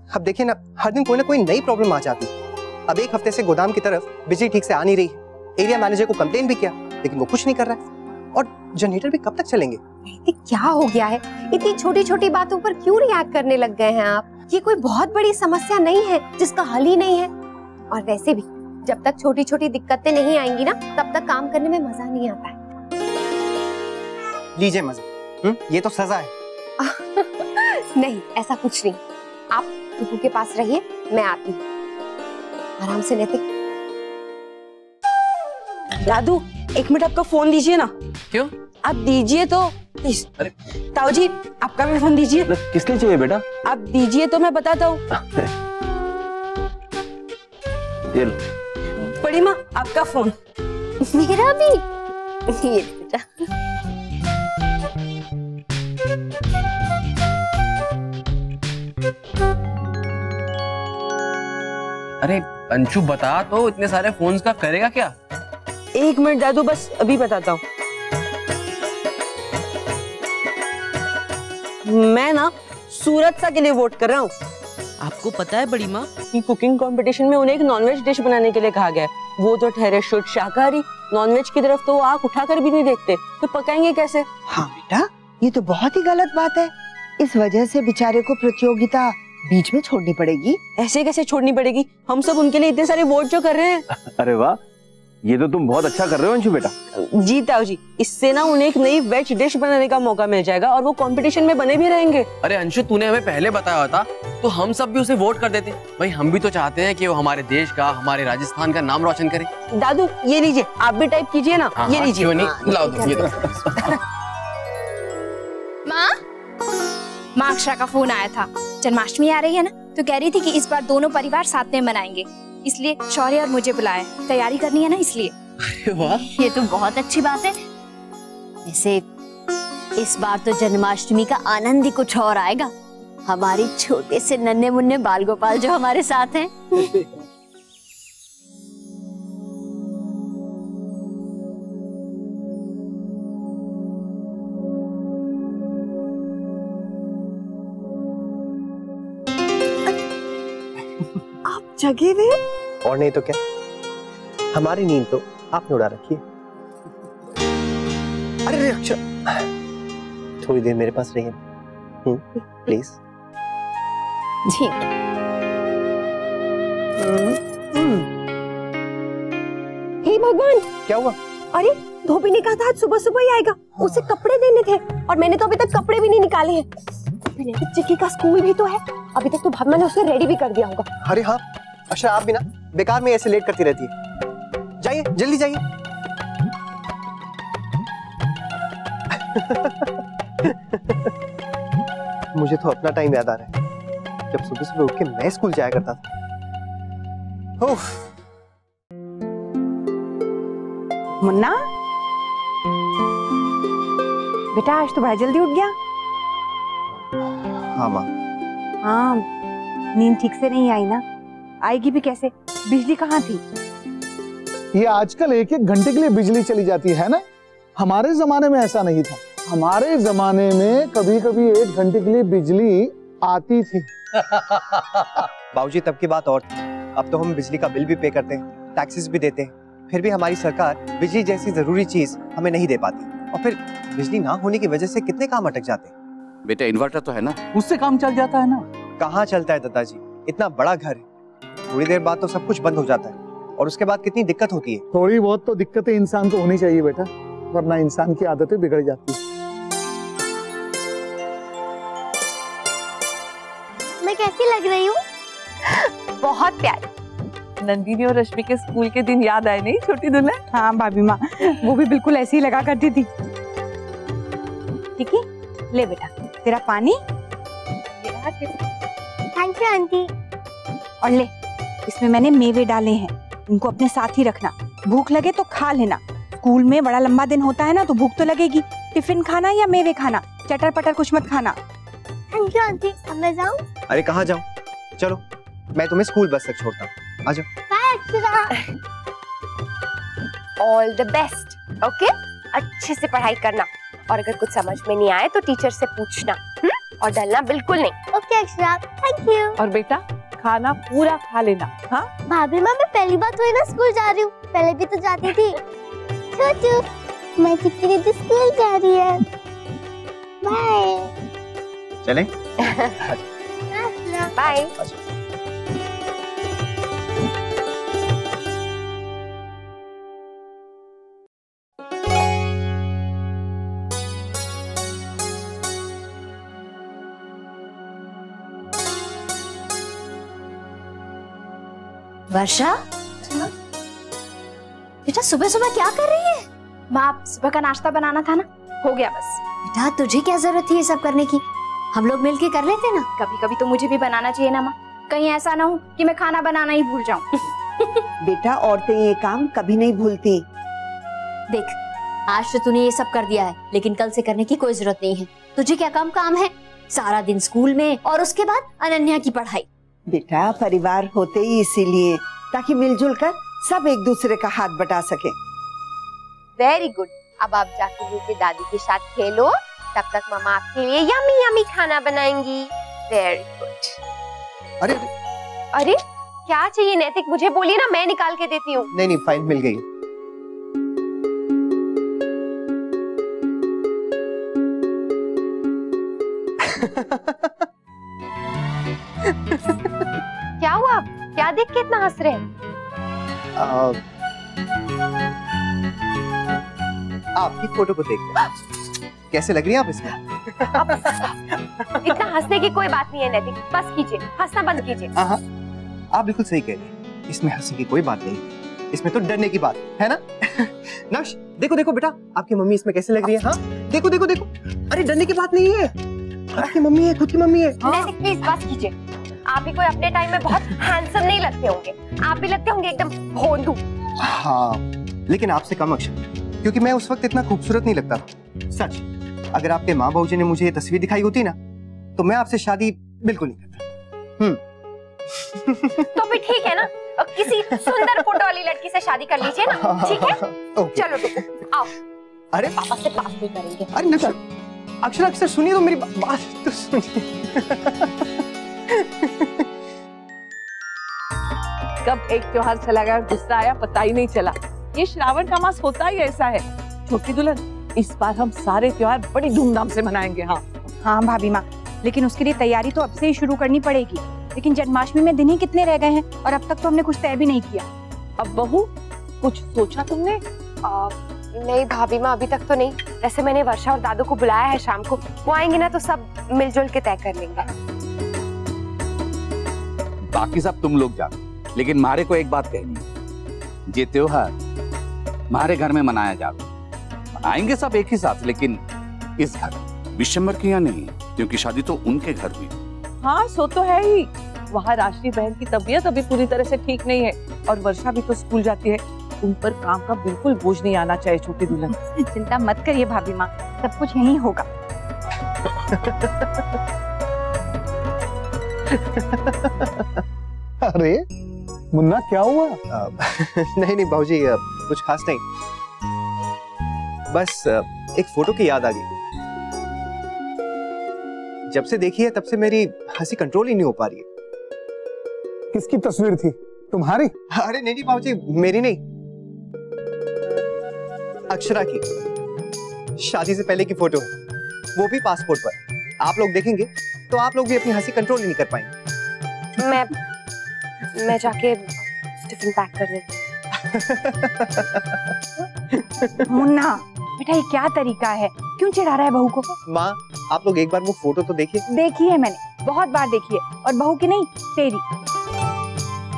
अब देखिए ना, हर दिन कोई ना कोई नई प्रॉब्लम आ जाती है। अब एक हफ्ते से गोदाम की तरफ बिजली ठीक से आ नहीं रही है। एरिया मैनेजर को कंप्लेन भी किया, लेकिन वो कुछ नहीं कर रहा है। और जनरेटर भी कब तक चलेंगे? क्या हो गया है? इतनी छोटी छोटी बातों पर क्यों रिएक्ट करने लग गए हैं आप? ये कोई बहुत बड़ी समस्या नहीं है जिसका हल ही नहीं है। और वैसे भी जब तक छोटी छोटी दिक्कतें नहीं आएंगी ना, तब तक काम करने में मजा नहीं आता है। लीजिए मजा। ये तो सजा है। नहीं, ऐसा कुछ नहीं। आप टुकू के पास रहिए, मैं आती हूँ। आराम से नैतिक। दादू, 1 मिनट आपका फोन दीजिए ना। क्यों? आप दीजिए तो। ताऊ जी, आपका भी फोन दीजिए। किस लिए चाहिए बेटा? आप दीजिए तो मैं बताता हूँ। ये लो। बड़ी माँ, आपका फोन। मेरा भी। ये बेटा। अरे अंशु बता तो, इतने सारे फोन्स का करेगा क्या? 1 मिनट दादू, बस अभी बताता हूँ। मैं ना सूरज सा के लिए वोट कर रहा हूँ। आपको पता है बड़ी माँ कि कुकिंग कंपटीशन में उन्हें एक नॉनवेज डिश बनाने के लिए कहा गया है। वो तो ठहरे शुद्ध शाकाहारी, नॉनवेज की तरफ तो वो आंख उठाकर भी नहीं देखते, तो पकाएंगे कैसे? हाँ बेटा, ये तो बहुत ही गलत बात है। इस वजह से बेचारे को प्रतियोगिता बीच में छोड़नी पड़ेगी। ऐसे कैसे छोड़नी पड़ेगी? हम सब उनके लिए इतने सारे वोट जो कर रहे हैं। अरे वाह, ये तो तुम बहुत अच्छा कर रहे हो अंशु बेटा। जी ताऊ जी, इससे ना उन्हें एक नई वेज डिश बनाने का मौका मिल जाएगा और वो कंपटीशन में बने भी रहेंगे। अरे अंशु, तूने हमें पहले बताया होता तो हम सब भी उसे वोट कर देते। भाई हम भी तो चाहते हैं कि वो हमारे देश का, हमारे राजस्थान का नाम रोशन करे। दादू ये लीजिए, आप भी टाइप कीजिए ना। ये लीजिए। लाओ ये माँ अक्षरा का फोन आया था। जन्माष्टमी आ रही है ना, तो कह रही थी कि इस बार दोनों परिवार साथ में मनाएंगे, इसलिए शौर्य और मुझे बुलाया। तैयारी करनी है ना, इसलिए। अरे वाह, ये तो बहुत अच्छी बात है। वैसे इस बार तो जन्माष्टमी का आनंद ही कुछ और आएगा। हमारी छोटे से नन्हे मुन्ने बाल गोपाल जो हमारे साथ हैं। आप जगे हुए? और नहीं तो क्या, हमारी नींद तो आपने उड़ा रखी है। अरे अक्षर, थोड़ी देर मेरे पास रहिए प्लीज। जी। हे भगवान, क्या हुआ? अरे धोबी ने कहा था आज सुबह सुबह ही आएगा, उसे कपड़े देने थे और मैंने तो अभी तक कपड़े भी नहीं निकाले हैं। चिक्की का स्कूल भी तो है, अभी तक तो भावना ने उसे रेडी भी कर दिया होगा। अरे हाँ अक्षर, आप भी ना बेकार में ऐसे लेट करती रहती है। जाइए जल्दी जाइए। मुझे तो अपना टाइम याद आ रहा है, जब सुबह सुबह उठ के मैं स्कूल जाया करता था। उफ। मुन्ना बेटा, आज तो बड़ा जल्दी उठ गया। हाँ माँ। हाँ, नींद ठीक से नहीं आई ना? आएगी भी कैसे? बिजली कहाँ थी? ये आजकल 1-1 घंटे के लिए बिजली चली जाती है ना, हमारे जमाने में ऐसा नहीं था। हमारे जमाने में कभी कभी 1 घंटे के लिए बिजली आती थी। बाबूजी तब की बात और थी, अब तो हम बिजली का बिल भी पे करते हैं, टैक्सेस भी देते हैं, फिर भी हमारी सरकार बिजली जैसी जरूरी चीज हमें नहीं दे पाती, और फिर बिजली ना होने की वजह से कितने काम अटक जाते हैं। बेटा इन्वर्टर तो है ना, उससे काम चल जाता है ना। कहाँ चलता है दादाजी, इतना बड़ा घर है, थोड़ी देर बाद तो सब कुछ बंद हो जाता है, और उसके बाद कितनी दिक्कत होती है। थोड़ी बहुत तो दिक्कतें इंसान को होनी चाहिए बेटा, वरना इंसान की आदतें बिगड़ जाती है। मैं कैसी लग रही हूँ? बहुत प्यारी। नंदिनी और रश्मि के स्कूल के दिन याद आए नहीं छोटी दुल्हन? हाँ भाभी माँ, वो भी बिल्कुल ऐसी ही लगा करती थी। ठीक है, ले बेटा तेरा पानी। Thank you aunty. और ले, इसमें मैंने मेवे डाले हैं, इनको अपने साथ ही रखना। भूख लगे तो खा लेना, स्कूल में बड़ा लंबा दिन होता है ना, तो भूख तो लगेगी। टिफिन खाना या मेवे खाना, चटर पटर कुछ मत खाना। Thank you aunty. अब मैं जाऊँ? अरे कहाँ जाऊँ, चलो मैं तुम्हें स्कूल बस तक छोड़ता हूँ, आ जाओ। Bye Akshara. All the best. Okay, अच्छे से पढ़ाई करना, और अगर कुछ समझ में नहीं आए तो टीचर से पूछना, और डरना बिल्कुल नहीं। Okay Akshara, thank you. और बेटा खाना पूरा खा लेना। हाँ भाभी माँ, मैं पहली बार थोड़ी ना स्कूल जा रही हूँ, पहले भी तो जाती थी। छोटू, मैं चिक्की दीदी स्कूल जा रही है। बाय। चलें? बाय। वर्षा, बेटा सुबह सुबह क्या कर रही है? माँ, सुबह का नाश्ता बनाना था ना, हो गया बस। बेटा तुझे क्या जरूरत थी ये सब करने की, हम लोग मिलके कर लेते ना। कभी कभी तो मुझे भी बनाना चाहिए ना माँ, कहीं ऐसा ना हो कि मैं खाना बनाना ही भूल जाऊँ। बेटा औरतें ये काम कभी नहीं भूलती। देख, आज तो तूने ये सब कर दिया है, लेकिन कल से करने की कोई जरूरत नहीं है। तुझे क्या काम है? सारा दिन स्कूल में, और उसके बाद अनन्या की पढ़ाई। बेटा परिवार होते ही इसीलिए ताकि मिलजुल कर सब एक दूसरे का हाथ बटा सके। Very good. अब आप जाके नीचे दादी के साथ खेलो, तब तक मम्मा आपके लिए यम्मी यम्मी खाना बनाएंगी। Very good. अरे अरे क्या चाहिए नैतिक, मुझे बोलिए ना, मैं निकाल के देती हूँ। नहीं फाइल मिल गई। क्या हुआ, क्या देख के इतना हंस रहे हैं? आपकी फोटो को देख कैसे लग रही है आप इसमें? इतना हंसने की कोई बात नहीं है नैतिक, बस कीजिए, हंसना बंद कीजिए। हाँ आप बिल्कुल सही कह रही हैं, इसमें हंसने की कोई बात नहीं, इसमें तो डरने की बात है ना? नक्श देखो देखो बेटा, आपकी मम्मी इसमें कैसे लग रही है? हाँ देखो देखो देखो, अरे डरने की बात नहीं है, आपकी मम्मी है, खुद की मम्मी है। नैतिक प्लीज बस कीजिए, आप भी कोई अपने टाइम में बहुत हैंडसम नहीं लगते होंगे, आप भी लगते होंगे एकदम भोंदू। हाँ लेकिन आपसे कम अक्षर, क्योंकि मैं उस वक्त इतना खूबसूरत नहीं लगता था। सच, अगर आपके माँ बाबू जी ने मुझे ये तस्वीर दिखाई होती ना, तो मैं आपसे शादी बिल्कुल नहीं करता। तो भी ठीक है ना, किसी सुंदर फोटो वाली लड़की से शादी कर लीजिए ना, ठीक है? चलो टुकु आओ। अरे पापा से बात नहीं करेंगे। अरे नक्शा, अक्षर अक्षर सुनिए तो मेरी बात तो सुनिए। कब एक त्योहार चला गया, गुस्सा आया पता ही नहीं चला। ये श्रावण का मास होता ही ऐसा है। छोटी दुल्हन, इस बार हम सारे त्योहार बड़ी धूमधाम से मनाएंगे। हाँ भाभी माँ, लेकिन उसके लिए तैयारी तो अब से ही शुरू करनी पड़ेगी। लेकिन जन्माष्टमी में दिन ही कितने रह गए हैं और अब तक तो हमने कुछ तय भी नहीं किया। अब बहू कुछ सोचा तुमने? नहीं भाभी माँ, अभी तक तो नहीं। वैसे मैंने वर्षा और दादू को बुलाया है शाम को, वो आएंगे ना तो सब मिलजुल के तय कर लेंगे। बाकी सब तुम लोग जानो, लेकिन मारे को एक बात कहनी है, ये त्योहार हमारे घर में मनाया जाएगा। मनाएंगे सब एक ही साथ, लेकिन इस घर विशंबर के यहाँ नहीं, क्योंकि शादी तो उनके घर हुई। हाँ सो तो है ही, वहाँ राशि बहन की तबीयत अभी पूरी तरह से ठीक नहीं है और वर्षा भी तो स्कूल जाती है। तुम पर काम का बिल्कुल बोझ नहीं आना चाहिए छोटी दुल्हन। चिंता मत करिए भाभी माँ, सब कुछ यही होगा। अरे मुन्ना क्या हुआ? नहीं नहीं बाबूजी, कुछ खास नहीं, बस एक फोटो की याद आ गई। जब से देखी है तब से मेरी हंसी कंट्रोल ही नहीं हो पा रही है। किसकी तस्वीर थी, तुम्हारी? अरे नहीं नहीं बाबूजी, मेरी नहीं, अक्षरा की। शादी से पहले की फोटो है, वो भी पासपोर्ट पर। आप लोग देखेंगे तो आप लोग भी अपनी हंसी कंट्रोल ही नहीं कर पाएंगे। मैं जाके टिफिन पैक कर देती हूँ। मुन्ना बेटा, ये क्या तरीका है, क्यों चिढ़ा रहा है बहू को? माँ आप लोग एक बार वो फोटो तो देखिए। देखी है मैंने, बहुत बार देखी है, और बहू की नहीं तेरी।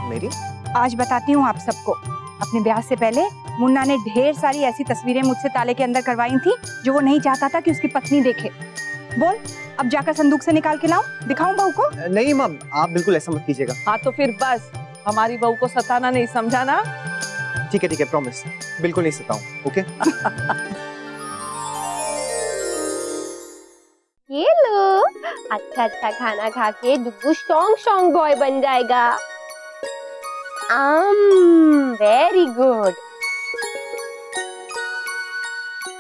मेरी? आज बताती हूँ आप सबको। अपने ब्याह से पहले मुन्ना ने ढेर सारी ऐसी तस्वीरें मुझसे ताले के अंदर करवाई थी जो वो नहीं चाहता था कि उसकी पत्नी देखे। बोल, अब जाकर संदूक से निकाल के लाऊं, दिखाऊं बहू को? नहीं माँ, आप बिल्कुल ऐसा मत कीजिएगा। हाँ तो फिर बस, हमारी बहू को सताना नहीं, समझा ना? ठीक है प्रॉमिस, बिल्कुल नहीं सताऊं। ओके? ये लो, अच्छा अच्छा खाना खा के डुगू स्ट्रॉन्ग स्ट्रॉन्ग बॉय बन जाएगा। Very good.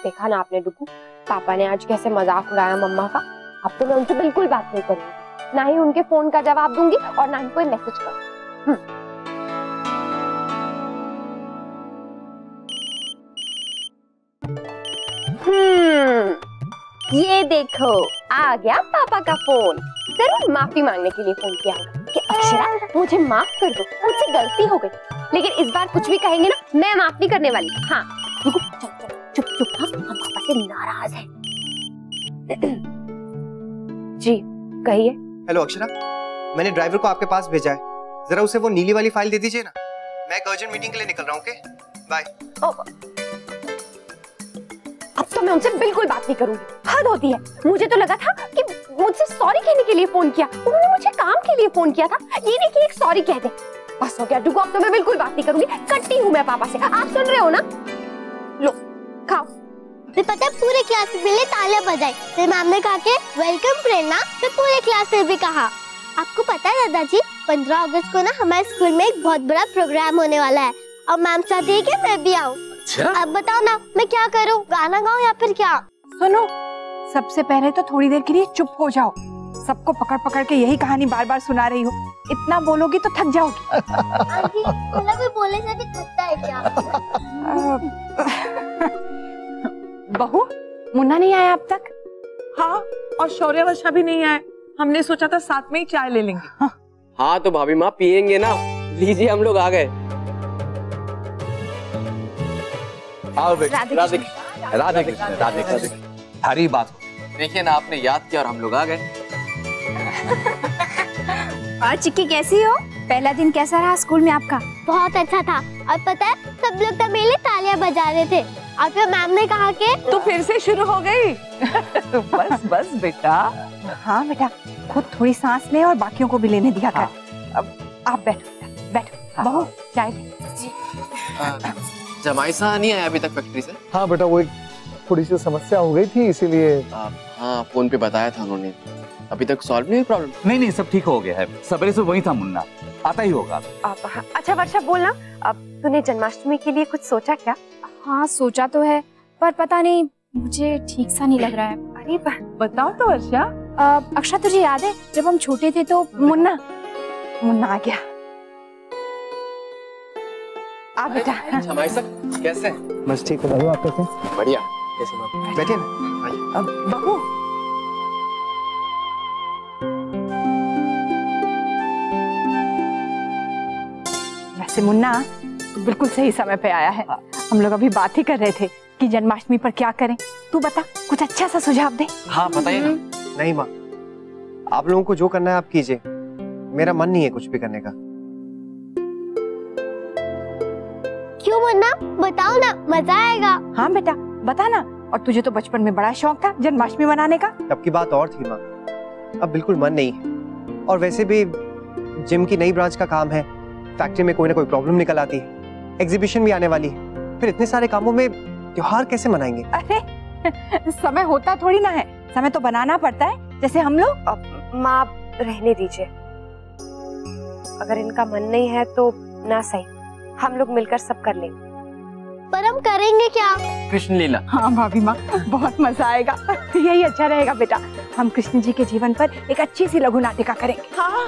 देखा ना आपने डुगू, पापा ने आज कैसे मजाक उड़ाया मम्मा का। अब तो मैं उनसे बिल्कुल बात नहीं करूंगी, ना ही उनके फोन का जवाब दूंगी और ना ही कोई मैसेज करूंगी। ये देखो आ गया पापा का फोन। जरूर माफी मांगने के लिए फोन किया होगा कि अक्षरा मुझे माफ कर दो, मुझसे गलती हो गई। लेकिन इस बार कुछ भी कहेंगे ना, मैं माफ नहीं करने वाली। हाँ रुको, चल चल चुप चुप, हम पापा से नाराज हैं। जी कहिए। हेलो अक्षरा, मैंने ड्राइवर को आपके पास भेजा है, जरा उसे वो नीली वाली फाइल दे दीजिए ना। मैं एक अर्जेंट मीटिंग के लिए निकल रहा हूँ। Okay bye. अब तो मैं उनसे बिल्कुल बात नहीं करूंगी, हद होती है। मुझे तो लगा था कि मुझसे सॉरी कहने के लिए फोन किया, उन्होंने मुझे काम के लिए फोन किया था, ये नहीं कि एक सॉरी कह दे। बस हो गया डुगू, अब तो मैं बिल्कुल बात नहीं करूंगी, कट्टी हूँ मैं पापा से। आप सुन रहे हो ना? लो खाओ। तो पता है पूरे क्लास में तालियां बजाई, फिर मैम ने कहा कि वेलकम प्रेरणा, तो पूरे क्लास में भी कहा। आपको पता है दादाजी, 15 अगस्त को ना हमारे स्कूल में एक बहुत बड़ा प्रोग्राम होने वाला है और मैम चाहती है कि मैं भी आऊँ। अच्छा? अब बताओ ना मैं क्या करूँ, गाना गाऊँ या फिर क्या? सुनो, सबसे पहले तो थोड़ी देर के लिए चुप हो जाओ। सबको पकड़ पकड़ के यही कहानी बार बार सुना रही हो, इतना बोलोगी तो थक जाओगी। आंटी, मतलब कोई बोलने से भी थकता है क्या? बहू, मुन्ना नहीं आया अब तक? हाँ, और शौर्य वर्षा भी नहीं आए। हमने सोचा था साथ में ही चाय ले लेंगे। हाँ तो भाभी माँ पियेंगे ना, लीजिए हम लोग आ गए। आओ बेटा। राधे कृष्ण राधे कृष्ण राधे कृष्ण। हरी बात हो, देखिए ना आपने याद किया और हम लोग आ गए। और चिक्की कैसी हो? पहला दिन कैसा रहा स्कूल में आपका? बहुत अच्छा था। और पता है सब लोग तब मेरे लिए तालियां बजा रहे थे और फिर मैम ने कहा कि तो फिर से शुरू हो गई। बस बस बेटा। हाँ बेटा, खुद थोड़ी सांस ले और बाकियों को भी लेने दिया कर। अब आप बैठो बैठो। बहू चाय दे। जमाई साहब नहीं आया अभी तक फैक्ट्री से? हाँ बेटा, वो एक थोड़ी सी समस्या हो गई थी इसीलिए। हाँ फोन पे बताया था उन्होंने। अभी तक सॉल्व नहीं हुई प्रॉब्लम? नहीं सब ठीक हो गया है। सवेरे से वही था मुन्ना, आता ही होगा। अच्छा वर्षा, बोलना, अब तूने जन्माष्टमी के लिए कुछ सोचा क्या? हाँ सोचा तो है, पर पता नहीं मुझे ठीक सा नहीं लग रहा है। अरे बताओ तो वर्षा। अक्षरा तुझे याद है जब हम छोटे थे तो मुन्ना आ गया। आ बेटा। जमाई साहब कैसे? बस ठीक है। आप कैसे? बढ़िया। कैसे मैम? बैठिए ना। अब बहू, वैसे मुन्ना बिल्कुल सही समय पे आया है। हम लोग अभी बात ही कर रहे थे कि जन्माष्टमी पर क्या करें। तू बता, कुछ अच्छा सा सुझाव दे। हाँ बताइए ना। नहीं माँ, आप लोगों को जो करना है आप कीजिए, मेरा मन नहीं है कुछ भी करने का। क्यों मुन्ना, बताओ ना, मजा आएगा। हाँ बेटा बता ना। और तुझे तो बचपन में बड़ा शौक था जन्माष्टमी मनाने का। तब की बात और थी माँ, अब बिल्कुल मन नहीं है। और वैसे भी जिम की नई ब्रांच का काम है, फैक्ट्री में कोई ना कोई प्रॉब्लम निकल आती है, एग्जीबिशन भी आने वाली है, फिर इतने सारे कामों में त्योहार कैसे मनाएंगे? अरे समय होता थोड़ी ना है, समय तो बनाना पड़ता है। जैसे हम लोग। माँ रहने दीजिए, अगर इनका मन नहीं है तो ना सही, हम लोग मिलकर सब कर लेंगे। पर हम करेंगे क्या? कृष्ण लीला। हाँ भाभी माँ, बहुत मजा आएगा। यही अच्छा रहेगा बेटा, हम कृष्ण जी के जीवन पर एक अच्छी सी लघु नाटिका करेंगे। हाँ,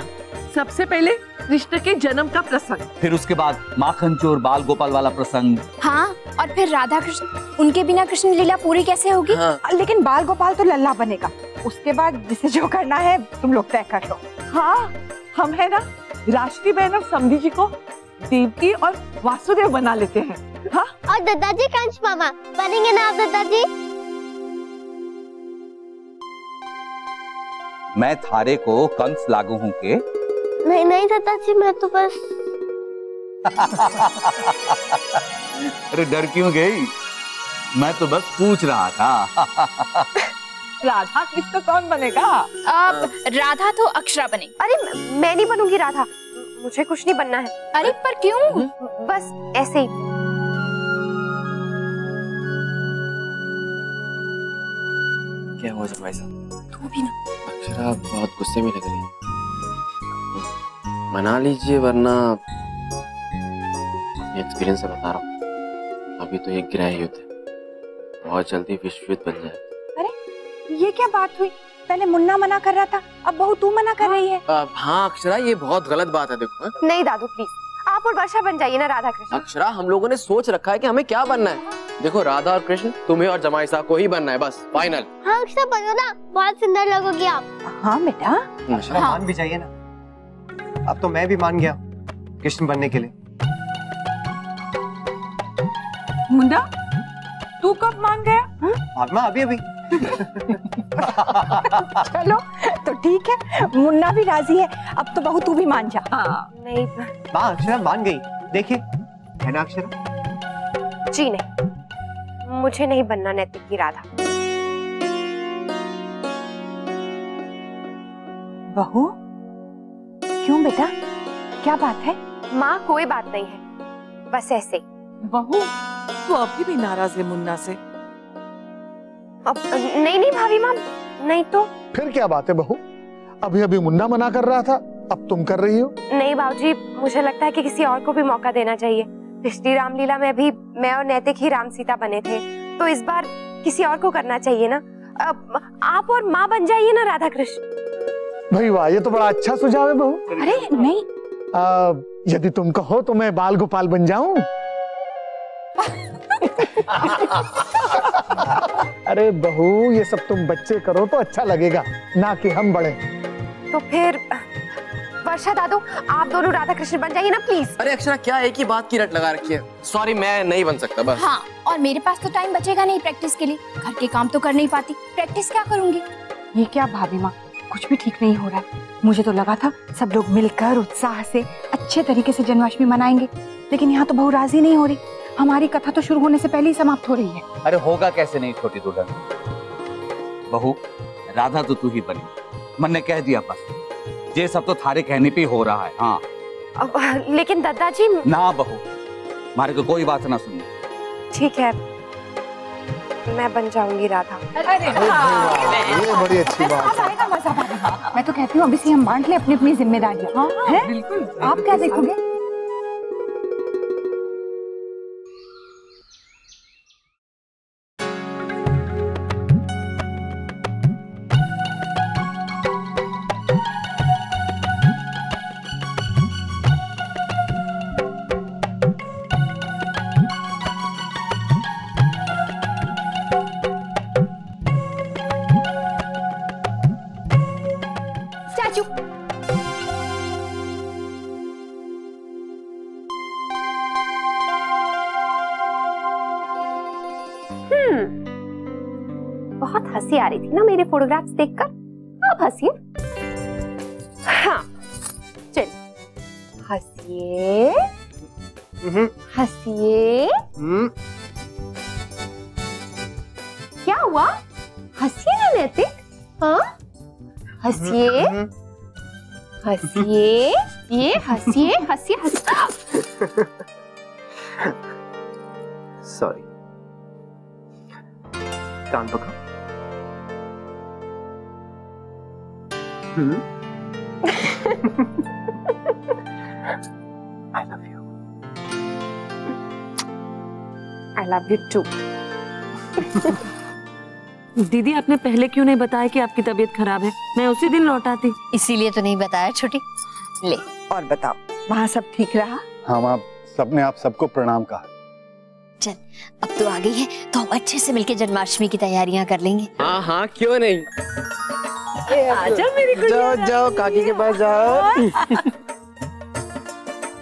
सबसे पहले कृष्ण के जन्म का प्रसंग, फिर उसके बाद माखन चोर बाल गोपाल वाला प्रसंग। हाँ, और फिर राधा कृष्ण, उनके बिना कृष्ण लीला पूरी कैसे होगी? हाँ। लेकिन बाल गोपाल तो लल्ला बनेगा। उसके बाद जिसे जो करना है तुम लोग तय कर लो। हाँ, हम है ना राष्ट्रीय बहन और समधी जी को देवकी और वासुदेव बना लेते हैं। हाँ? और दादाजी कंस मामा बनेंगे ना आप दादाजी? मैं थारे को कंस लागू हूँ के? नहीं नहीं दादाजी, मैं तो बस। अरे डर क्यों गई? मैं तो बस पूछ रहा था। राधा कृष्ण कौन बनेगा? राधा तो अक्षरा बनेगी। अरे मैं नहीं बनूंगी राधा, मुझे कुछ नहीं बनना है। अरे पर क्यों? बस ऐसे ही। क्या हुआ जमाई साहब? तू भी ना। अक्षरा बहुत गुस्से में लग रही है, मना लीजिए वरना एक्सपीरियंस से बता रहा हूँ, अभी तो एक गृह युद्ध है, बहुत जल्दी विश्व युद्ध बन जाए। अरे ये क्या बात हुई? पहले मुन्ना मना कर रहा था, अब बहू तू मना कर रही है। हाँ अक्षरा, ये बहुत गलत बात है। देखो हा? नहीं दादू प्लीज, आप और वर्षा बन जाइए ना राधा कृष्ण। अक्षरा, हम लोगों ने सोच रखा है कि हमें क्या बनना है। देखो राधा और कृष्ण, तुम्हें और जमाई साहब को ही बनना है, बस फाइनल। हाँ अक्षरा बनो ना, बहुत सुंदर लगोगी आप। हाँ बेटा। अक्षरा मान भी जाइए ना, अब तो मैं भी मान गया कृष्ण बनने के लिए। मुन्ना, तू कब मान गया? माँ अभी अभी। चलो तो ठीक है, मुन्ना भी राजी है, अब तो बहू तू भी मान जा। हाँ। नहीं माँ, अक्षरा मान गई, देखिए है ना अक्षरा? जी नहीं, मुझे नहीं बनना नैतिक की राधा। बहू क्यों बेटा, क्या बात है? माँ कोई बात नहीं है, बस ऐसे। बहू तू अभी भी नाराज है मुन्ना से? अब नहीं नहीं भाभी माँ, नहीं तो। फिर क्या बात है बहू, अभी अभी मुन्ना मना कर रहा था, अब तुम कर रही हो। नहीं बाबूजी, मुझे लगता है कि किसी और को भी मौका देना चाहिए। पिछली रामलीला में भी मैं और नैतिक ही राम सीता बने थे, तो इस बार किसी और को करना चाहिए ना। आप और माँ बन जाइए ना राधा कृष्ण। भाई वाह, ये तो बड़ा अच्छा सुझाव है बहू। अरे नहीं, यदि तुम कहो तो मैं बाल गोपाल बन जाऊं। अरे बहू, ये सब तुम बच्चे करो तो अच्छा लगेगा, ना कि हम बड़े। तो फिर वर्षा दादू, आप दोनों राधा कृष्ण बन जाइए ना प्लीज। अरे अक्षरा, क्या एक ही बात की रट लगा रखी है। सॉरी, मैं नहीं बन सकता बस। हाँ, और मेरे पास तो टाइम बचेगा नहीं प्रैक्टिस के लिए। घर के काम तो कर नहीं पाती, प्रैक्टिस क्या करूंगी। ये क्या भाभी माँ, कुछ भी ठीक नहीं हो रहा है। मुझे तो लगा था सब लोग मिलकर उत्साह से अच्छे तरीके से जन्माष्टमी मनाएंगे, लेकिन यहाँ तो बहू राजी नहीं हो रही। हमारी कथा तो शुरू होने से पहले ही समाप्त हो रही है। अरे होगा कैसे नहीं छोटी दुल्हन। बहू, राधा तो तू ही बनी, मन ने कह दिया बस। ये सब तो थारे कहने पे हो रहा है। हाँ लेकिन दादाजी। ना बहू, हमारे को कोई बात ना सुनी। ठीक है, मैं बन जाऊंगी राधा। ये बड़ी अच्छी बात है। मैं तो कहती हूँ अभी से हम बांट ले अपनी अपनी जिम्मेदारियाँ। हाँ, बिल्कुल। आप क्या देखोगे? बहुत हंसी आ रही थी ना मेरे फोटोग्राफ्स देखकर, अब हंसिए। हाँ चल, हंसिए हंसिए। क्या हुआ? हंसिए ना नैतिक। हाँ हंसिए हंसिए, ये हंसिए हंसिए हंसिए। सॉरी, कान पकड़ो। I love you. I love you too. दीदी, आपने पहले क्यों नहीं बताया कि आपकी तबीयत खराब है? मैं उसी दिन लौट आती। इसीलिए तो नहीं बताया छोटी। ले और बताओ, वहाँ सब ठीक रहा? हाँ माँ, सबने आप सबको प्रणाम कहा। चल, अब तो आ गई है तो हम अच्छे से मिलके जन्माष्टमी की तैयारियां कर लेंगे। हाँ हाँ, क्यों नहीं। आजा मेरी गुड़िया। जाओ जाओ, काकी के पास जाओ।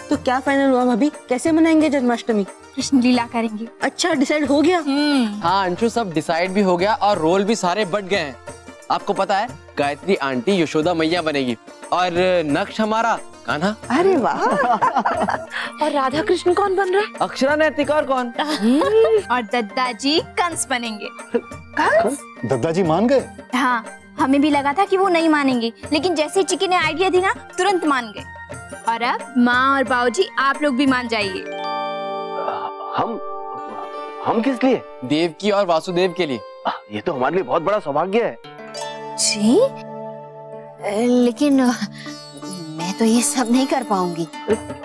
तो क्या फाइनल हुआ भाभी, कैसे मनाएंगे जन्माष्टमी? कृष्ण लीला करेंगे। अच्छा, डिसाइड हो गया? हाँ अंशु, सब डिसाइड भी हो गया और रोल भी सारे बट गए हैं। आपको पता है, गायत्री आंटी यशोदा मैया बनेगी और नक्श हमारा कान्हा। अरे वाह। और राधा कृष्ण कौन बन रहा है? अक्षरा, नैतिक और कौन? और दद्दाजी कंस बनेंगे। कंस? दद्दाजी मान गए? हाँ, हमें भी लगा था कि वो नहीं मानेंगे, लेकिन जैसे ही चिकी ने आइडिया दी ना, तुरंत मान गए। और अब माँ और बाबूजी आप लोग भी मान जाइए। हम किस लिए? देवकी और वासुदेव के लिए। ये तो हमारे लिए बहुत बड़ा सौभाग्य है। जी, लेकिन मैं तो ये सब नहीं कर पाऊंगी।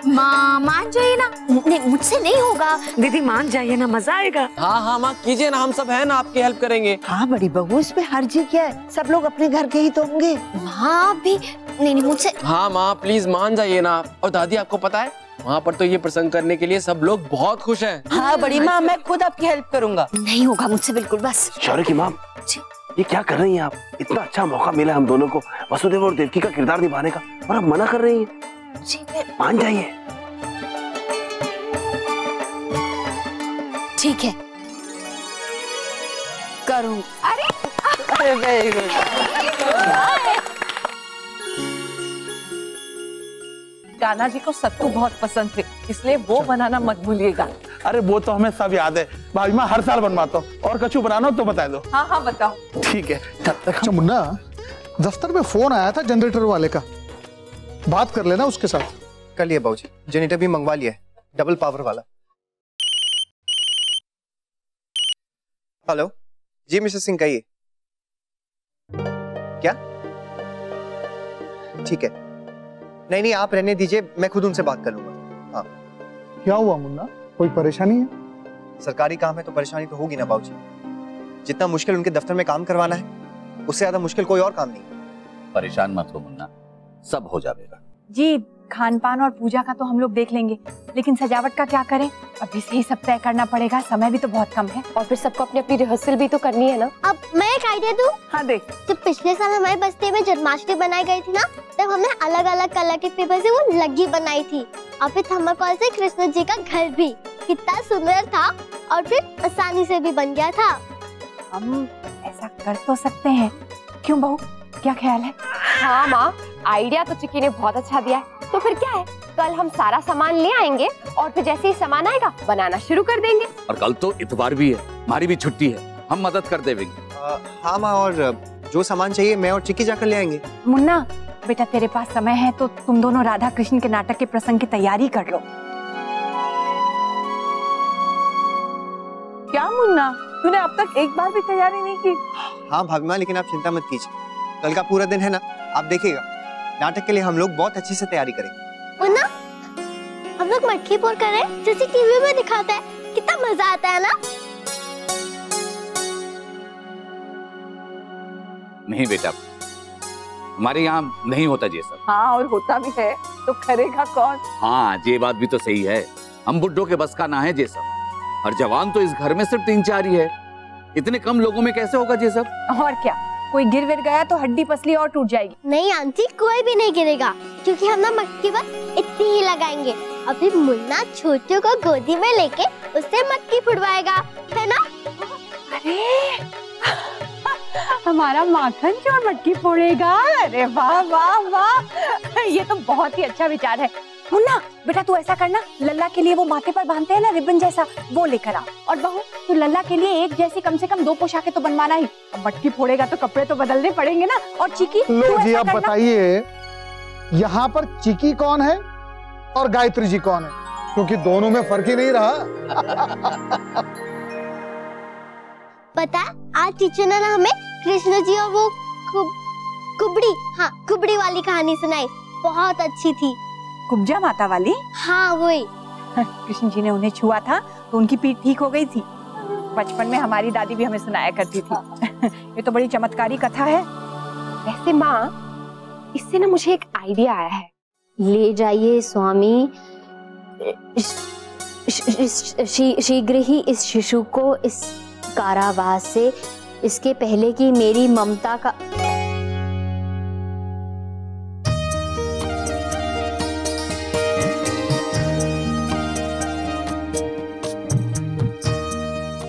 माँ मान जाइए ना। नहीं, मुझसे नहीं होगा। दीदी मान जाइए ना, मजा आएगा। हाँ हाँ माँ, कीजिए ना, हम सब है ना, आपकी हेल्प करेंगे। हाँ बड़ी बहू, इसमें हर्जी क्या है? सब लोग अपने घर के ही तो होंगे। हाँ भी नहीं, मुझसे। हाँ माँ, प्लीज मान जाइए ना। और दादी, आपको पता है, वहाँ पर तो ये प्रसंग करने के लिए सब लोग बहुत खुश हैं। हाँ बड़ी माँ, मैं खुद आपकी हेल्प करूँगा। नहीं होगा मुझसे बिल्कुल, बस। शौर्य की माँ, ये क्या कर रही हैं आप? इतना अच्छा मौका मिला हम दोनों को वसुदेव और देवकी का किरदार निभाने का, और आप मना कर रही हैं। मान जाइए। ठीक है, करूँ। अरे वेरी गुड। कान्हा जी को सत्तू बहुत पसंद थे, इसलिए वो बनाना मत भूलिएगा। अरे वो तो हमें सब याद है भाभी माँ, हर साल बनवाता हूँ। और कछु बनाना हो तो बता दो। हाँ हाँ बताओ। ठीक है। अच्छा मुन्ना, दफ्तर में फोन आया था जनरेटर वाले का, बात कर लेना उसके साथ। कर लिया बाबूजी, जनरेटर भी मंगवा लिया है, डबल पावर वाला। हेलो जी मिस्टर सिंह, कहिए। क्या ठीक है, नहीं नहीं आप रहने दीजिए, मैं खुद उनसे बात कर लूंगा। हाँ। क्या हुआ मुन्ना, कोई परेशानी है? सरकारी काम है तो परेशानी तो होगी ना बाबूजी। जितना मुश्किल उनके दफ्तर में काम करवाना है, उससे ज्यादा मुश्किल कोई और काम नहीं। परेशान मत हो मुन्ना, सब हो जाएगा। जी खान पान और पूजा का तो हम लोग देख लेंगे, लेकिन सजावट का क्या करें? अभी से ही सब तय करना पड़ेगा, समय भी तो बहुत कम है और फिर सबको अपनी अपनी रिहर्सल भी तो करनी है ना। अब मैं एक आइडिया दूं? हाँ देख। जब पिछले साल हमारे बस्ती में जन्माष्टमी बनाई गई थी ना, तब हमने अलग अलग कलर के पेपर से वो लग्गी बनाई थी और फिर थर्माकोल से कृष्ण जी का घर भी कितना सुंदर था और फिर आसानी से भी बन गया था। हम ऐसा कर तो सकते हैं, क्यों बहू, क्या ख्याल है? हाँ माँ, आइडिया तो चिक्की ने बहुत अच्छा दिया है। तो फिर क्या है, कल हम सारा सामान ले आएंगे और फिर जैसे ही सामान आएगा बनाना शुरू कर देंगे। और कल तो इतवार भी है, हमारी भी छुट्टी है, हम मदद कर देंगे। हाँ माँ, और जो सामान चाहिए मैं और चिक्की जाकर ले आएंगे। मुन्ना बेटा, तेरे पास समय है तो तुम दोनों राधा कृष्ण के नाटक के प्रसंग की तैयारी कर लो। क्या मुन्ना, तूने अब तक एक बार भी तैयारी नहीं की? हाँ भाभी माँ, लेकिन आप चिंता मत कीजिए, कल का पूरा दिन है ना, आप देखिएगा नाटक के लिए हम लोग बहुत अच्छे से तैयारी करेंगे। मुन्ना, हम लोग मटकी फोड़ कर रहे हैं जैसे टीवी में दिखाता है, कितना मजा आता है ना। नहीं बेटा, हमारे यहाँ नहीं होता ये सब। हाँ, और होता भी है तो करेगा कौन? हाँ, ये बात भी तो सही है, हम बुड्ढों के बस का ना है ये सब। और जवान तो इस घर में सिर्फ 3-4 ही है, इतने कम लोगों में कैसे होगा ये सब? और क्या, कोई गिर विर गया तो हड्डी पसली और टूट जाएगी। नहीं आंटी, कोई भी नहीं गिरेगा, क्योंकि हम ना मटकी बस इतनी ही लगाएंगे। अभी मुन्ना छोटू को गोदी में लेके उससे मटकी फुड़वाएगा, है ना? अरे हमारा माखन चोर मटकी फोड़ेगा। अरे वाह वाह वाह, ये तो बहुत ही अच्छा विचार है। मुन्ना बेटा, तू ऐसा करना, लल्ला के लिए वो माथे पर बांधते हैं ना रिबन जैसा, वो लेकर आ। और बहू, तू लल्ला के लिए एक जैसी कम से कम 2 पोशाकें तो बनवाना ही। अब मटकी फोड़ेगा तो कपड़े तो बदलने पड़ेंगे ना। और चिकी, लो जी, अब बताइए यहाँ पर चिकी कौन है और गायत्री जी कौन है, क्योंकि दोनों में फर्क ही नहीं रहा। पता, आज टीचर ने ना हमें कृष्ण जी और वो कुबड़ी वाली कहानी सुनाई, बहुत अच्छी थी। कुब्जा माता वाली? हाँ वही। कृष्ण जी ने उन्हें छुआ था तो उनकी पीठ ठीक हो गई थी। बचपन में हमारी दादी भी हमें सुनाया करती थी। ये तो बड़ी चमत्कारी कथा है। वैसे माँ, इससे ना मुझे एक आइडिया आया है। ले जाइए स्वामी, शीघ्र ही इस शिशु को इस कारावास से, इसके पहले कि मेरी ममता का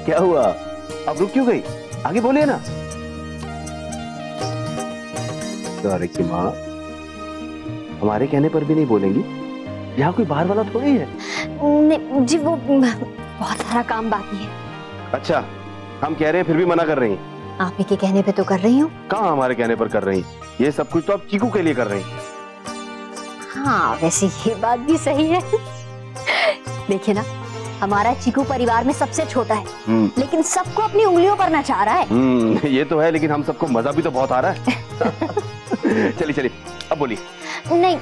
क्या हुआ, अब रुक क्यों गई? आगे बोलिए ना। अरे की माँ, हमारे कहने पर भी नहीं बोलेंगी? यहाँ कोई बाहर वाला थोड़ी है। जी वो बहुत सारा काम बाकी है। अच्छा, हम कह रहे हैं फिर भी मना कर रही हैं? आप ही के कहने पे तो कर रही हूँ। कहाँ हमारे कहने पर कर रही हैं? ये सब कुछ तो आप चीकू के लिए कर रही हैं। हाँ, वैसे ये बात भी सही है। देखिए ना, हमारा चीकू परिवार में सबसे छोटा है, लेकिन सबको अपनी उंगलियों पर नचा रहा है। ये तो है, लेकिन हम सबको मजा भी तो बहुत आ रहा है। चलिए चलिए, अब बोलिए। नहीं,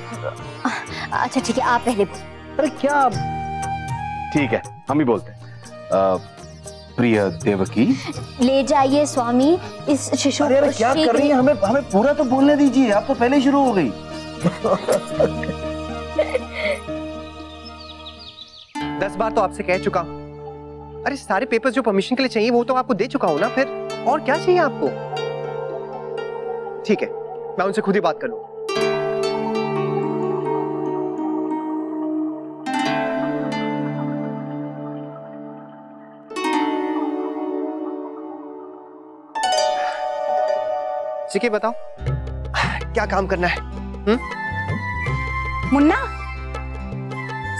अच्छा ठीक है, आप पहले। अरे क्या, ठीक है, हम ही बोलते हैं। प्रिय देवकी, ले जाइए स्वामी इस शिशु को। अरे क्या कर रही है, हमें पूरा तो बोलने दीजिए, आप तो पहले ही शुरू हो गई। 10 बार तो आपसे कह चुका हूँ। अरे सारे पेपर्स जो परमिशन के लिए चाहिए वो तो आपको दे चुका हूँ ना, फिर और क्या चाहिए आपको? ठीक है, मैं उनसे खुद ही बात कर लूँ। चिकी बताओ, क्या काम करना है? मुन्ना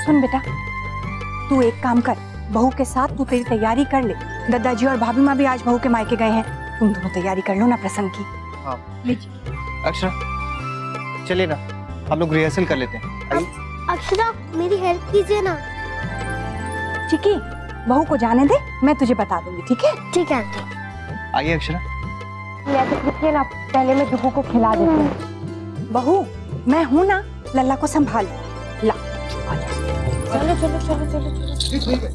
सुन बेटा, तू एक काम कर, बहू के साथ तू तेरी तैयारी कर ले। दादाजी और भाभी माँ भी आज बहू के मायके गए हैं, तुम दोनों तैयारी कर लो ना प्रसंग की। हाँ। अक्षरा चलिए ना, हम लोग रिहर्सल कर लेते हैं। अक्षरा मेरी हेल्प कीजिए ना। चिकी, बहू को जाने दे, मैं तुझे बता दूंगी, ठीक है? ठीक है। आइए अक्षरा। ना, पहले मैं दुखू को खिला देती हूँ। बहू मैं हूं ना, लल्ला को संभाल। ला चलो चलो चलो चलो चलो।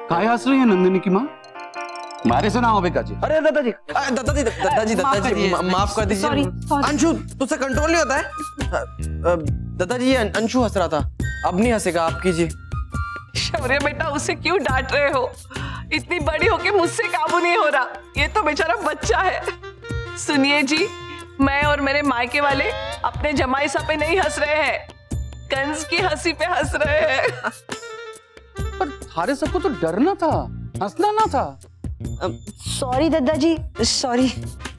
काय हंस रही है नंदिनी की माँ? मारे से ना हो बेका जी। अरे दादाजी माफ कर दीजिए। अंशु तुझसे कंट्रोल नहीं होता है। दादाजी ये अंशु हंस रहा था, अब नहीं हंसेगा, आप कीजिए। शौर्य बेटा उसे क्यों डांट रहे हो? इतनी बड़ी होके मुझसे काबू नहीं हो रहा, ये तो बेचारा बच्चा है। सुनिए जी, मैं और मेरे मायके वाले अपने जमाई सा पे नहीं हंस रहे हैं, कंस की हंसी पे हंस रहे हैं। पर थारे सबको तो डरना था, हंसना ना था। सॉरी दादाजी, सॉरी।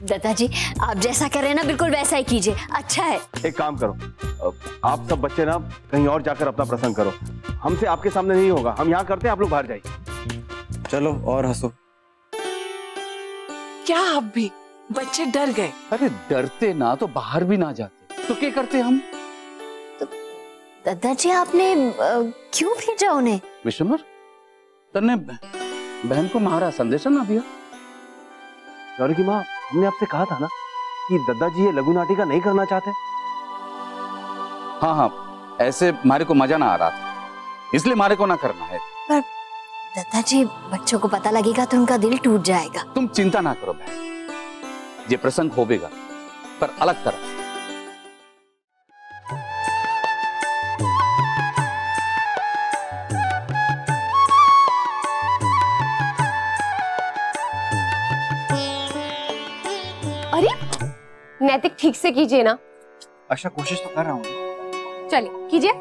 दादाजी आप जैसा कर रहे हैं ना बिल्कुल वैसा ही कीजिए, अच्छा है। एक काम करो, आप सब बच्चे ना कहीं और जाकर अपना प्रसंग करो, हमसे आपके सामने नहीं होगा। हम यहाँ करते हैं, आप लोग बाहर जाइए। चलो और हंसो। क्या अब भी बच्चे डर गए? अरे डरते ना तो बाहर भी ना जाते, तो क्या करते हम? दादाजी आपने क्यों भेजा उन्हें? विश्वम्बर, तन्ने बहन को मारा, संदेशा ना दिया? गौरी की माँ, हमने आपसे कहा था ना कि दादाजी ये लघु नाटिका नहीं करना चाहते। हाँ हाँ, ऐसे मारे को मजा ना आ रहा था, इसलिए मारे को ना करना है। पर दादाजी बच्चों को पता लगेगा तो उनका दिल टूट जाएगा। तुम चिंता ना करो बहन, ये प्रसंग होवेगा पर अलग तरह। अरे नैतिक ठीक से कीजिए ना। अच्छा कोशिश तो कर रहा हूँ। चलिए कीजिए।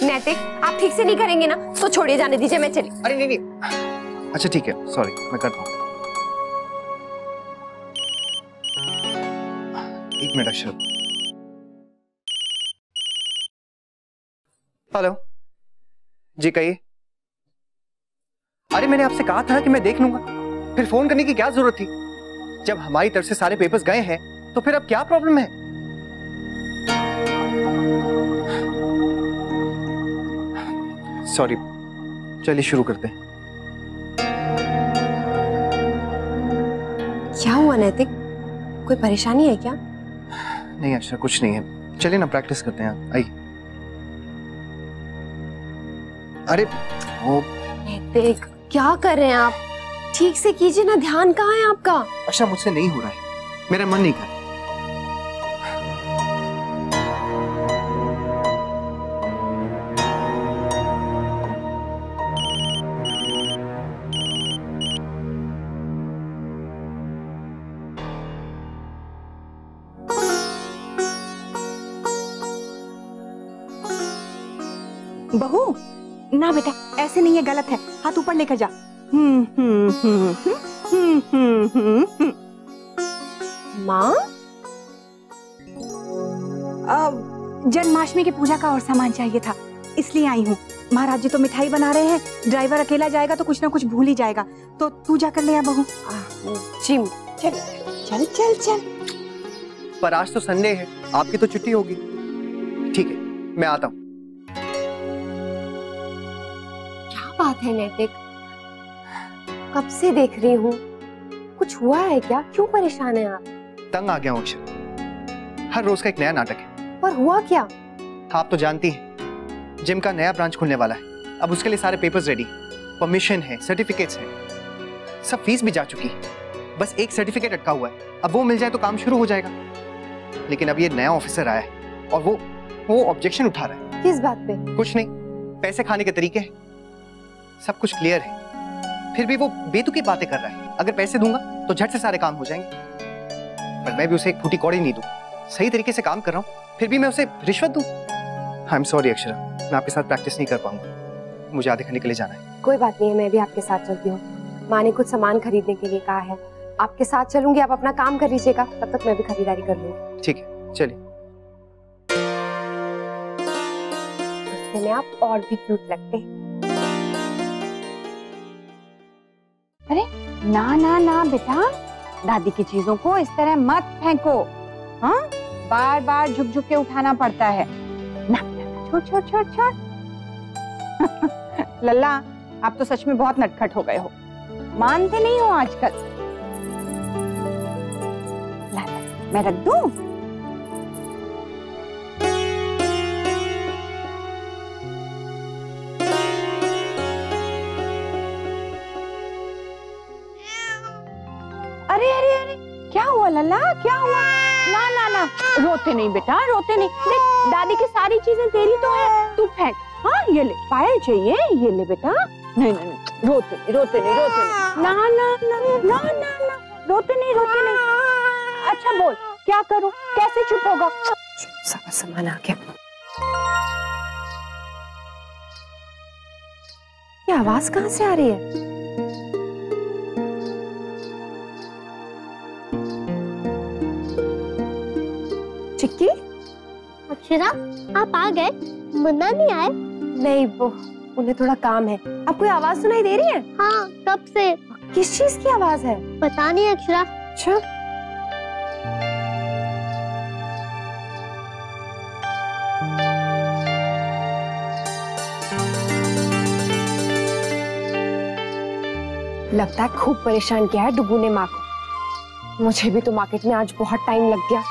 नैतिक आप ठीक से नहीं करेंगे ना तो छोड़िए, जाने दीजिए, मैं चली। अरे नहीं नहीं, अच्छा ठीक है, सॉरी, मैं करता हूँ। एक मिनट अक्षर। हेलो जी, कहिए। अरे मैंने आपसे कहा था कि मैं देख लूंगा, फिर फोन करने की क्या जरूरत थी? जब हमारी तरफ से सारे पेपर्स गए हैं तो फिर अब क्या प्रॉब्लम है? सॉरी, चलिए शुरू करते हैं। क्या हुआ नैतिक, कोई परेशानी है क्या? नहीं अक्षर, कुछ नहीं है, चलिए ना प्रैक्टिस करते हैं, आइए। अरे वो नैतिक क्या कर रहे हैं आप? ठीक से कीजिए ना, ध्यान कहाँ है आपका? अच्छा मुझसे नहीं हो रहा है, मेरा मन नहीं कर रहा। बहू ना बेटा, ऐसे नहीं है, गलत है, हाथ ऊपर लेकर जा। माँ, जन्माष्टमी की पूजा का और सामान चाहिए था, इसलिए आई हूँ। महाराज जी तो मिठाई बना रहे हैं, ड्राइवर अकेला जाएगा तो कुछ ना कुछ भूल ही जाएगा, तो तू जाकर ले आ बहू। जी चल चल चल चल। पर आज तो संडे है, आपकी तो छुट्टी होगी। ठीक है, मैं आता हूँ। क्या बात है नैतिक, कब से देख रही हूँ, कुछ हुआ है क्या? क्यों परेशान है आप? तंग आ गया हूँ अक्षर, हर रोज का एक नया नाटक है। पर हुआ क्या? आप तो जानती हैं, जिम का नया ब्रांच खुलने वाला है। अब उसके लिए सारे पेपर्स रेडी, परमिशन है, सर्टिफिकेट्स है, सब फीस भी जा चुकी है, बस एक सर्टिफिकेट अटका हुआ है। अब वो मिल जाए तो काम शुरू हो जाएगा। लेकिन अब ये नया ऑफिसर आया है और वो ऑब्जेक्शन उठा रहा है। किस बात पे? कुछ नहीं, पैसे खाने के तरीके हैं, सब कुछ क्लियर है, फिर भी वो बेतुकी बातें कर रहा है। अगर पैसे दूंगा तो झट से सारे काम हो जाएंगे, पर मैं भी उसे एक फूटी कौड़ी नहीं दूं। सही तरीके से काम कर रहा हूं, फिर भी मैं उसे रिश्वत दूं? आई एम सॉरी अक्षरा, मैं आपके साथ प्रैक्टिस नहीं कर पाऊंगा, मुझे आधे घंटे के लिए जाना है। कोई बात नहीं है, मैं भी आपके साथ चलती हूँ। माँ ने कुछ सामान खरीदने के लिए कहा है, आपके साथ चलूंगी, आप अपना काम कर लीजिएगा, तब तक मैं भी खरीदारी कर लूंगी। ठीक है, चलिए। गुस्से में आप और भी क्यूट लगते हैं। अरे ना ना ना बेटा, दादी की चीजों को इस तरह मत फेंको। हाँ, बार बार झुक झुक के उठाना पड़ता है ना। छोड़ छोड़ छोड़ छोड़। लल्ला, आप तो सच में बहुत नटखट हो गए हो, मानते नहीं हो आजकल। मैं रख दूं? अरे अरे अरे, क्या हुआ लल्ला, क्या हुआ? ना ना ना, रोते नहीं बेटा, रोते नहीं। देख, दादी की सारी चीजें तेरी तो है, तू फेंक। हाँ, ये ले, पायल चाहिए, ये ले बेटा। नहीं नहीं नहीं, रोते नहीं रोते नहीं रोते नहीं। ना ना ना ना ना ना, रोते नहीं रोते नहीं। अच्छा बोल, क्या करूं, कैसे चुप होगा? सारा सामान आ गया। ये आवाज कहाँ से आ रही है? चिक्की? अक्षरा, आप आ गए? मुन्ना नहीं आए? नहीं, वो उन्हें थोड़ा काम है। अब कोई आवाज सुनाई दे रही है? हाँ, कब से। किस चीज की आवाज है? पता नहीं अक्षरा। अच्छा, लगता है खूब परेशान किया है डुगू ने माँ को। मुझे भी तो मार्केट में आज बहुत टाइम लग गया।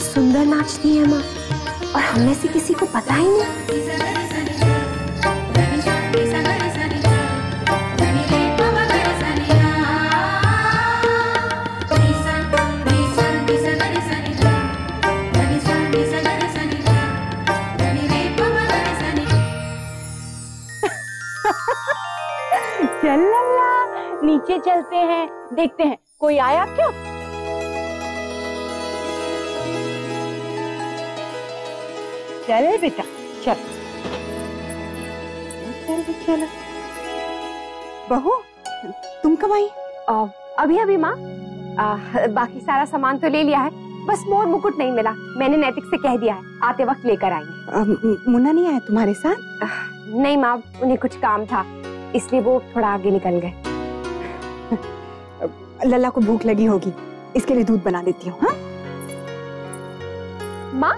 सुंदर नाचती है माँ, और हम में से किसी को पता ही नहीं। चल लल्ला, नीचे चलते हैं, देखते हैं कोई आया क्या। चल बेटा, चल चल चल। बहू, तुम कब आई? अभी अभी माँ। बाकी सारा सामान तो ले लिया है, बस मोर मुकुट नहीं मिला। मैंने नैतिक से कह दिया है, आते वक्त लेकर आएंगे। मुन्ना नहीं आया तुम्हारे साथ? नहीं माँ, उन्हें कुछ काम था, इसलिए वो थोड़ा आगे निकल गए। लल्ला को भूख लगी होगी, इसके लिए दूध बना देती हूँ। हाँ माँ,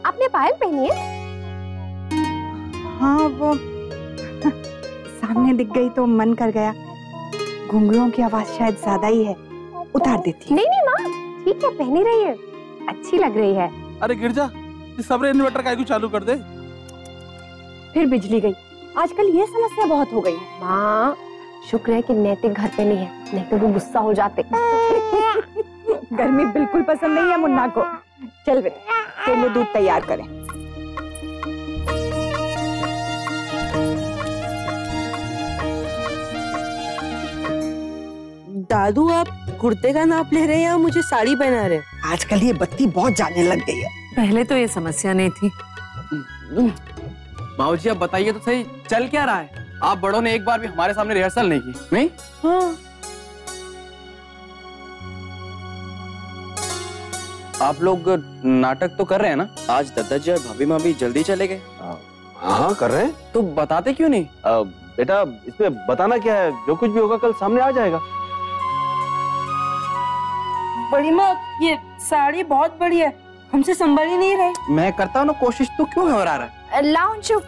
आपने पायल पहनी है? हाँ, वो सामने दिख गई तो मन कर गया। घुंघरूओं की आवाज शायद ज्यादा ही है, उतार देती। नहीं नहीं माँ, ठीक है, पहनी रही है, अच्छी लग रही है। अरे गिरजा, इस सबरे इन्वर्टर का क्यों चालू कर दे। फिर बिजली गई। आजकल ये समस्या बहुत हो गई है। माँ, शुक्र है कि नैतिक घर पे नहीं है, नहीं तो वो गुस्सा हो जाते। गर्मी बिल्कुल पसंद नहीं है मुन्ना को। चल बेटा, चलो दूध तैयार करें। दादू, आप कुर्ते का नाप ले रहे हैं या मुझे साड़ी पहना रहे हैं? आजकल ये बत्ती बहुत जाने लग गई है। पहले तो ये समस्या नहीं थी। माऊजी, अब बताइए तो सही, चल क्या रहा है? आप बड़ों ने एक बार भी हमारे सामने रिहर्सल नहीं की, नहीं? हाँ। आप लोग नाटक तो कर रहे हैं ना? आज दादाजी और भाभी माँ भी जल्दी चले गए। हाँ, कर रहे हैं। तो बताते क्यों नहीं? बेटा, इसमें बताना क्या है, जो कुछ भी होगा कल सामने आ जाएगा। बड़ी माँ, ये साड़ी बहुत बड़ी है, हमसे संभल ही नहीं रहे। मैं करता हूँ ना कोशिश, तो क्यों घबरा रहा है? लाओ चुप,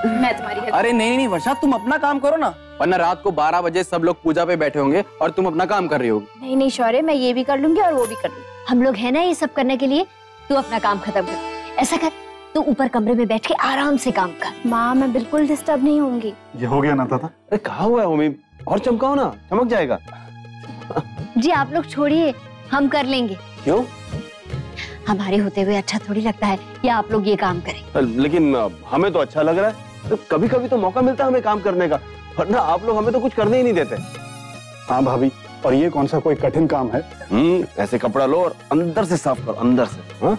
मैं तुम्हारी हेल्प। अरे नहीं नहीं वर्षा, तुम अपना काम करो ना, वरना रात को 12 बजे सब लोग पूजा पे बैठे होंगे और तुम अपना काम कर रही होगी। नहीं नहीं शौर्य, मैं ये भी कर लूंगी और वो भी कर लूंगी। हम लोग है ना ये सब करने के लिए, तू अपना काम खत्म कर। ऐसा कर, तो ऊपर कमरे में बैठ के आराम से काम कर। माँ मैं बिल्कुल डिस्टर्ब नहीं होंगी। ये हो गया ना दादा? अरे कहाँ हुआ है उम्मी, और चमकाओ ना, चमक जाएगा। जी आप लोग छोड़िए, हम कर लेंगे। क्यों? हमारे होते हुए अच्छा थोड़ी लगता है या आप लोग ये काम करें। लेकिन हमें तो अच्छा लग रहा है। तो कभी कभी तो मौका मिलता है हमें काम करने का, वरना आप लोग हमें तो कुछ करने ही नहीं देते। हाँ भाभी, और ये कौन सा कोई कठिन काम है? ऐसे कपड़ा लो और अंदर से साफ करो, अंदर से। हाँ?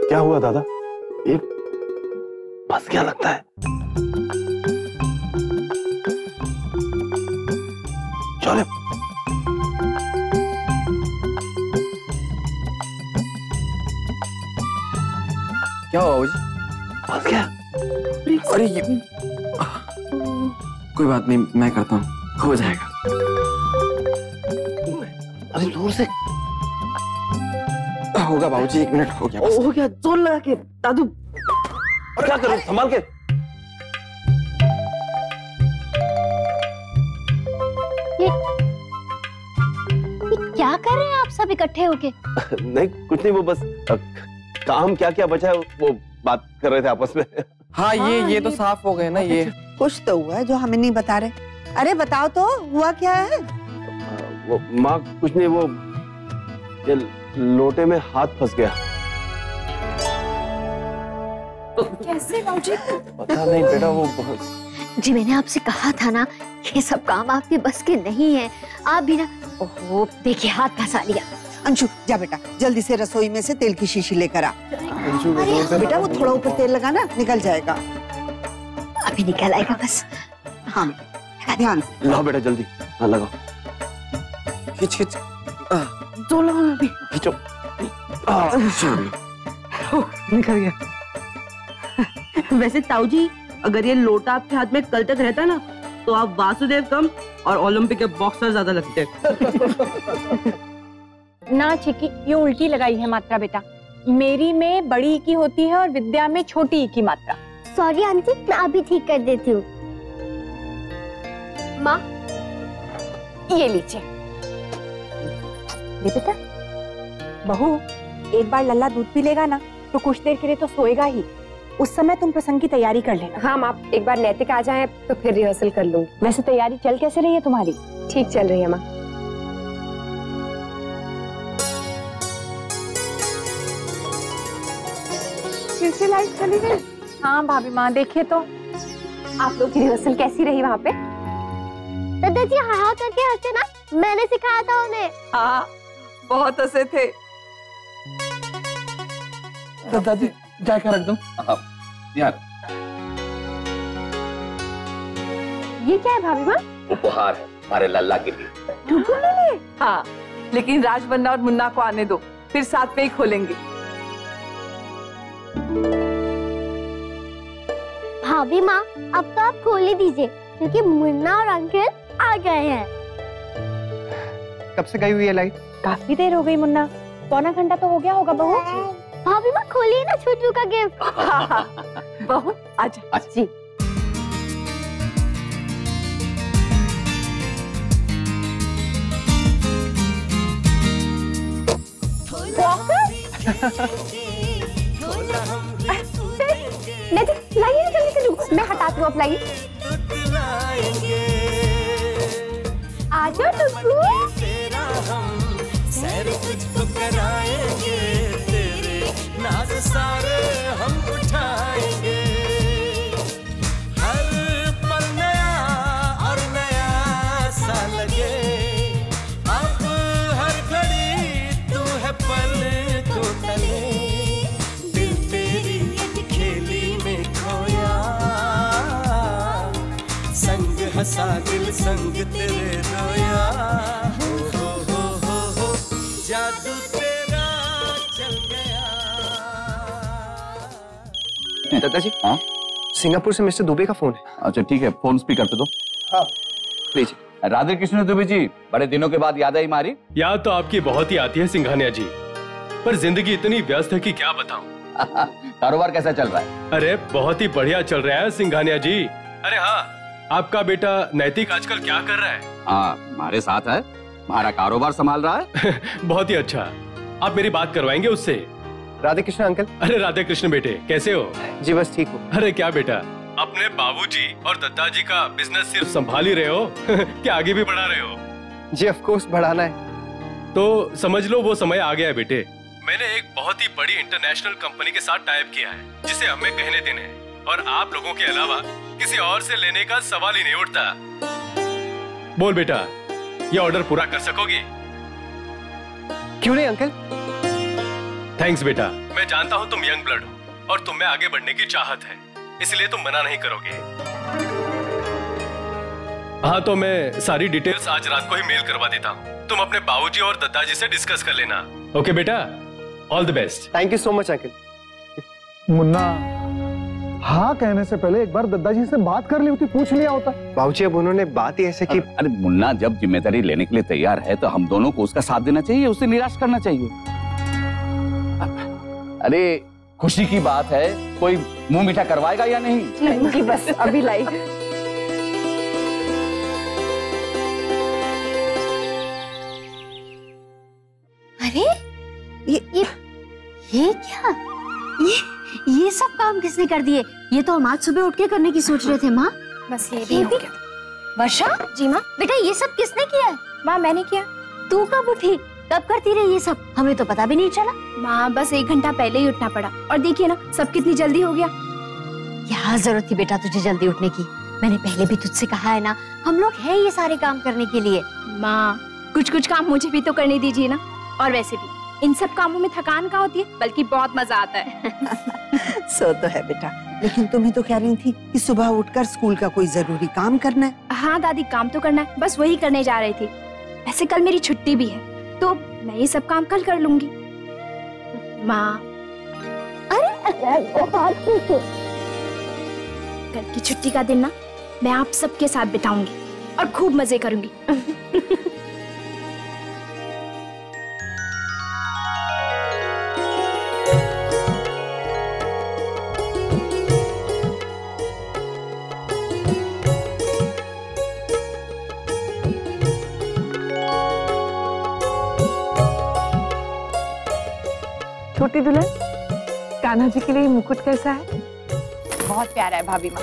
क्या हुआ दादा? ये फंस गया लगता है। चलो क्या हुआ बाबूजी? फंस गया। अरे ये कोई बात नहीं, मैं करता हूँ, हो जाएगा। अरे जोर से होगा बाबूजी, 1 मिनट हो गया बस। हो गया, जोर लगा के दादू। क्या करो, संभाल के। ये क्या कर रहे हैं आप सब इकट्ठे होके? नहीं कुछ नहीं, वो बस काम क्या क्या बचा है वो बात कर रहे थे आपस में। हाँ ये तो साफ हो गए ना। ये कुछ तो हुआ है जो हमें नहीं बता रहे। अरे बताओ तो, हुआ क्या है? वो माँ कुछ नहीं, वो ये लोटे में हाथ फंस गया। कैसे बाबूजी? पता नहीं बेटा, वो जी मैंने आपसे कहा था ना, ये सब काम आपके बस के नहीं है। आप भी ना, ओहो देखिए हाथ फंसा लिया। अंशु जा बेटा, जल्दी से रसोई में से तेल की शीशी लेकर आ। बेटा वो थोड़ा ऊपर तेल लगाना, निकल जाएगा। अभी निकल आएगा बस। हाँ ध्यान से लाओ बेटा जल्दी। हाँ लगाओ, खिंच खिंच तो लगाना अभी। खींचो। निकल गया। वैसे ताऊ जी, अगर ये लोटा आपके हाथ में कल तक रहता ना, तो आप वासुदेव कम और ओलंपिक के बॉक्सर ज्यादा लगते। ना चिकी, ये उल्टी लगाई है मात्रा बेटा। मेरी में बड़ी की होती है और विद्या में छोटी की मात्रा। सॉरी आंटी, मैं अभी ठीक कर देती हूँ। माँ ये लीजिए। ले बेटा। बहू, एक बार लल्ला दूध पी लेगा ना तो कुछ देर के लिए तो सोएगा ही। उस समय तुम प्रसंग की तैयारी कर लेना। हाँ माँ, एक बार नैतिक आ जाए तो फिर रिहर्सल कर लूंगी। वैसे तैयारी चल कैसे रही है तुम्हारी? ठीक चल रही है माँ। फिर से लाइट चली गई। हाँ भाभी माँ, देखिए तो आप लोग की रिहर्सल कैसी रही वहाँ पे? दादाजी हाँ करके हंसे ना, मैंने सिखाया था उन्हें। हाँ बहुत हंसे थे। दादी जाके रख दो। यार ये क्या है भाभी माँ? उपहार है हमारे लल्ला के लिए। हाँ लेकिन राजबन्ना और मुन्ना को आने दो, फिर साथ में ही खोलेंगे। भाभी माँ, अब तो आप खोल ही दीजिए क्योंकि मुन्ना और अंकल आ गए हैं। कब से गई हुई है लाइट? काफी देर हो गई मुन्ना, पौना घंटा तो हो गया होगा बहू। भाभी माँ खोलिए ना छोटू का गिफ्ट। बहू आजा। जी लाइए जल्दी से, रुको मैं हटाती हूँ, आप लाइए। आ जाओ टुकू। नाज सारे हम उठाएंगे, हर पल नया और नया सा लगे, अब हर घड़ी तू है पल को तले, दिल तेरी खेली में खोया, संग हंसा दिल संग तेरे रोया, हो जादू तेरा चल गया। दादाजी, हाँ सिंगापुर से मिस्टर दुबे का फोन है। अच्छा ठीक है, फोन स्पीकर पे दो। हाँ लीजिए। राधे कृष्ण दुबे जी, बड़े दिनों के बाद याद आई हमारी। याद तो आपकी बहुत ही आती है सिंघानिया जी, पर जिंदगी इतनी व्यस्त है कि क्या बताऊं। कारोबार कैसा चल रहा है? अरे बहुत ही बढ़िया चल रहा है सिंघानिया जी। अरे हाँ, आपका बेटा नैतिक आजकल क्या कर रहा है? हाँ हमारे साथ है, हमारा कारोबार संभाल रहा है। बहुत ही अच्छा। आप मेरी बात करवाएंगे उससे? राधे कृष्ण अंकल। अरे राधे कृष्ण बेटे, कैसे हो? जी बस ठीक हूँ। अरे क्या बेटा, अपने बाबूजी और दद्दाजी का बिजनेस सिर्फ संभाल ही रहे हो क्या आगे भी बढ़ा रहे हो? जी ऑफ कोर्स बढ़ाना है। तो समझ लो वो समय आ गया है बेटे। मैंने एक बहुत ही बड़ी इंटरनेशनल कंपनी के साथ टाइप किया है जिसे हमें कहने देने हैं, और आप लोगों के अलावा किसी और से लेने का सवाल ही नहीं उठता। बोल बेटा, ये ऑर्डर पूरा कर सकोगे? क्यों नहीं अंकल। थैंक्स बेटा। मैं जानता हूँ तुम यंग ब्लड हो और तुम में आगे बढ़ने की चाहत है, इसलिए तुम मना नहीं करोगे। हाँ, तो मैं सारी डिटेल्स आज रात को ही मेल करवा देता हूँ। तुम अपने बाबूजी और दद्दाजी से डिस्कस कर लेना। ओके बेटा, all the best. Thank you so much uncle. Munna, हाँ कहने से पहले एक बार दद्दाजी से बात कर ली होती, पूछ लिया होता। बाबूजी अब उन्होंने बात ही ऐसे की। अरे मुन्ना, जब जिम्मेदारी लेने के लिए तैयार है तो हम दोनों को उसका साथ देना चाहिए, उसे निराश करना चाहिए। अरे खुशी की बात है, कोई मुंह मीठा करवाएगा या नहीं? जी बस अभी लाई। अरे ये क्या? ये सब काम किसने कर दिए? ये तो हम आज सुबह उठ के करने की सोच रहे थे माँ। बस ये भी हो गया। वर्षा जी माँ, बेटा ये सब किसने किया है? माँ मैंने किया। तू कब उठी? कब करती रही ये सब? हमें तो पता भी नहीं चला। माँ बस 1 घंटा पहले ही उठना पड़ा, और देखिए ना सब कितनी जल्दी हो गया। क्या जरूरत थी बेटा तुझे जल्दी उठने की? मैंने पहले भी तुझसे कहा है ना, हम लोग हैं ये सारे काम करने के लिए। माँ कुछ कुछ काम मुझे भी तो करने दीजिए ना। और वैसे भी इन सब कामों में थकान का होती है, बल्कि बहुत मजा आता है। सो तो है बेटा, लेकिन तुम्हें तो कह रही थी कि सुबह उठकर स्कूल का कोई जरूरी काम करना है। हाँ दादी, काम तो करना है, बस वही करने जा रही थी। ऐसे कल मेरी छुट्टी भी है, तो मैं ये सब काम कल कर लूंगी। माँ कल की छुट्टी का दिन ना मैं आप सबके साथ बिताऊंगी और खूब मजे करूंगी। छोटी दुल्हन, कान्हा जी के लिए मुकुट कैसा है? बहुत प्यारा है भाभी माँ।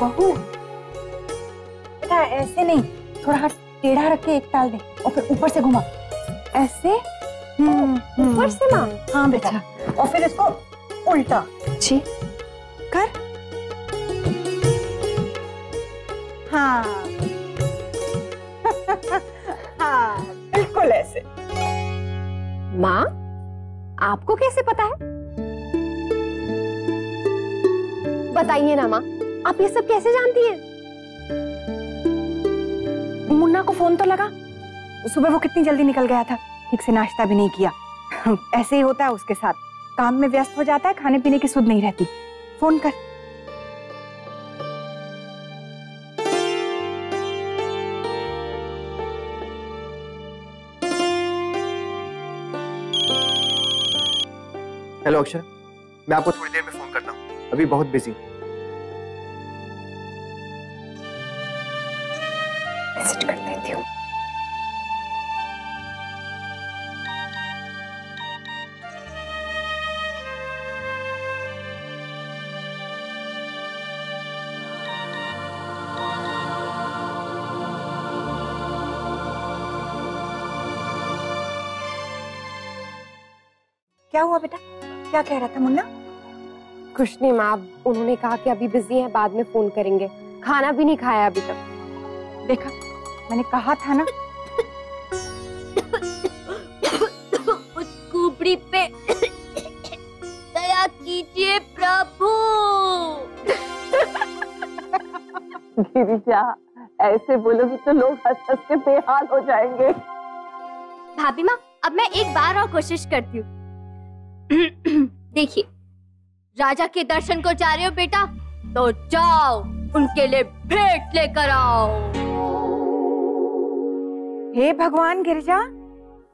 बहू, बेटा ऐसे नहीं, थोड़ा हाथ टेढ़ा रख के एक ताल दे और फिर ऊपर से घुमा। ऐसे ऊपर से माँ। हाँ बेटा, और फिर इसको उल्टा। जी कर। हाँ हाँ बिल्कुल ऐसे। माँ आपको कैसे पता है? बताइए ना माँ, आप ये सब कैसे जानती हैं? मुन्ना को फोन तो लगा, सुबह वो कितनी जल्दी निकल गया था, ठीक से नाश्ता भी नहीं किया। ऐसे ही होता है उसके साथ, काम में व्यस्त हो जाता है, खाने पीने की सुध नहीं रहती। फोन कर। हेलो अक्षर, मैं आपको थोड़ी देर में फोन करता हूँ, अभी बहुत बिजी हूँ। मैसेज कर देती हूँ। क्या हुआ बेटा? क्या कह रहा था मुन्ना? कुछ नहीं माँ, उन्होंने कहा कि अभी बिजी हैं, बाद में फोन करेंगे। खाना भी नहीं खाया अभी तक। देखा, मैंने कहा था ना। उस कुबड़ी पे दया कीजिए प्रभु। गिरिजा, ऐसे बोलोगी तो लोग हंस हंस के बेहाल हो जाएंगे। भाभी माँ, अब मैं एक बार और कोशिश करती हूँ। देखिए, राजा के दर्शन को जा रहे हो बेटा, तो जाओ उनके लिए भेंट लेकर आओ। हे भगवान गिरिजा,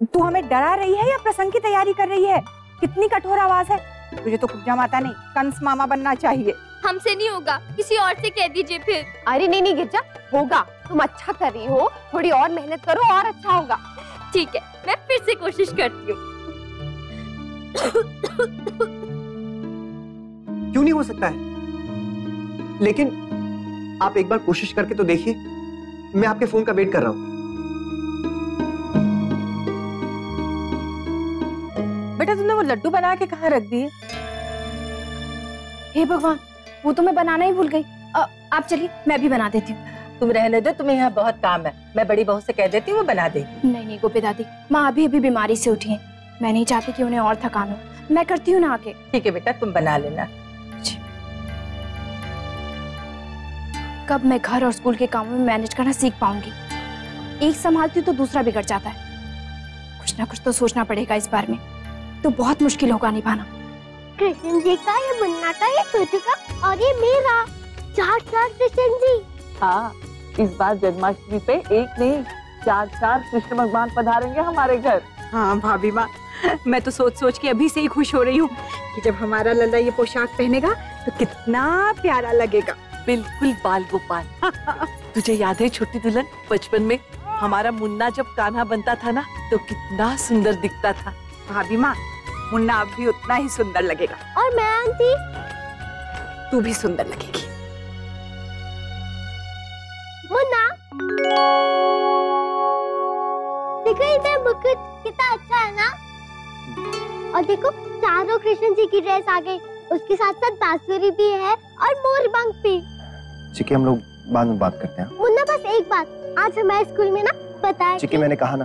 तू हमें डरा रही है या प्रसंग की तैयारी कर रही है? कितनी कठोर आवाज है। तुझे तो कुब्जा माता नहीं कंस मामा बनना चाहिए। हमसे नहीं होगा, किसी और से कह दीजिए फिर। अरे नहीं नहीं गिरजा, होगा। तुम अच्छा कर रही हो, थोड़ी और मेहनत करो और अच्छा होगा। ठीक है, मैं फिर से कोशिश करती हूँ। क्यों नहीं हो सकता है? लेकिन आप एक बार कोशिश करके तो देखिए। मैं आपके फोन का वेट कर रहा हूँ। बेटा तुमने वो लड्डू बना के कहाँ रख दिए? हे भगवान, वो तो मैं बनाना ही भूल गई। आप चलिए, मैं भी बना देती हूँ। तुम रहने दो, तुम्हें यहाँ बहुत काम है। मैं बड़ी बहू से कह देती हूँ, वो बना देगी। नहीं नहीं गोपी दादी, माँ अभी अभी बीमारी से उठी है। मैं नहीं चाहती कि उन्हें और थकान हो। मैं करती हूँ ना आके। ठीक है बेटा, तुम बना लेना। कब मैं घर और स्कूल के कामों में मैनेज करना सीख पाऊंगी? एक संभालती हूँ तो दूसरा बिगड़ जाता है। कुछ ना कुछ तो सोचना पड़ेगा इस बार में, तो बहुत मुश्किल होगा निभाना। कृष्ण जी का, ये मुन्ना का, ये छोटू का और ये मेरा। चार कृष्ण जी। हाँ, इस बार जन्माष्टमी पे एक नहीं 4 कृष्ण भगवान पधारेंगे हमारे घर। हाँ भाभी माँ, मैं तो सोच सोच के अभी से ही खुश हो रही हूँ कि जब हमारा लल्ला ये पोशाक पहनेगा तो कितना प्यारा लगेगा। बिल्कुल बाल गोपाल। तुझे याद है छोटी दुल्हन, बचपन में हमारा मुन्ना जब कान्हा बनता था ना तो कितना सुंदर दिखता था। भाभी माँ, मुन्ना अब भी उतना ही सुंदर लगेगा। और मैं आंटी, तू भी सुंदर लगेगी। मुन्ना, देखो इधर मुकुट कितना अच्छा है ना। और देखो चारों कृष्ण जी की ड्रेस आ गई, उसके साथ साथ बांसुरी भी है और मोरपंख भी। चिकी, हम लोग बाद में बात करते हैं। मुन्ना बस एक बात, आज हमारे स्कूल में ना बताया। चिकी मैंने कहा ना,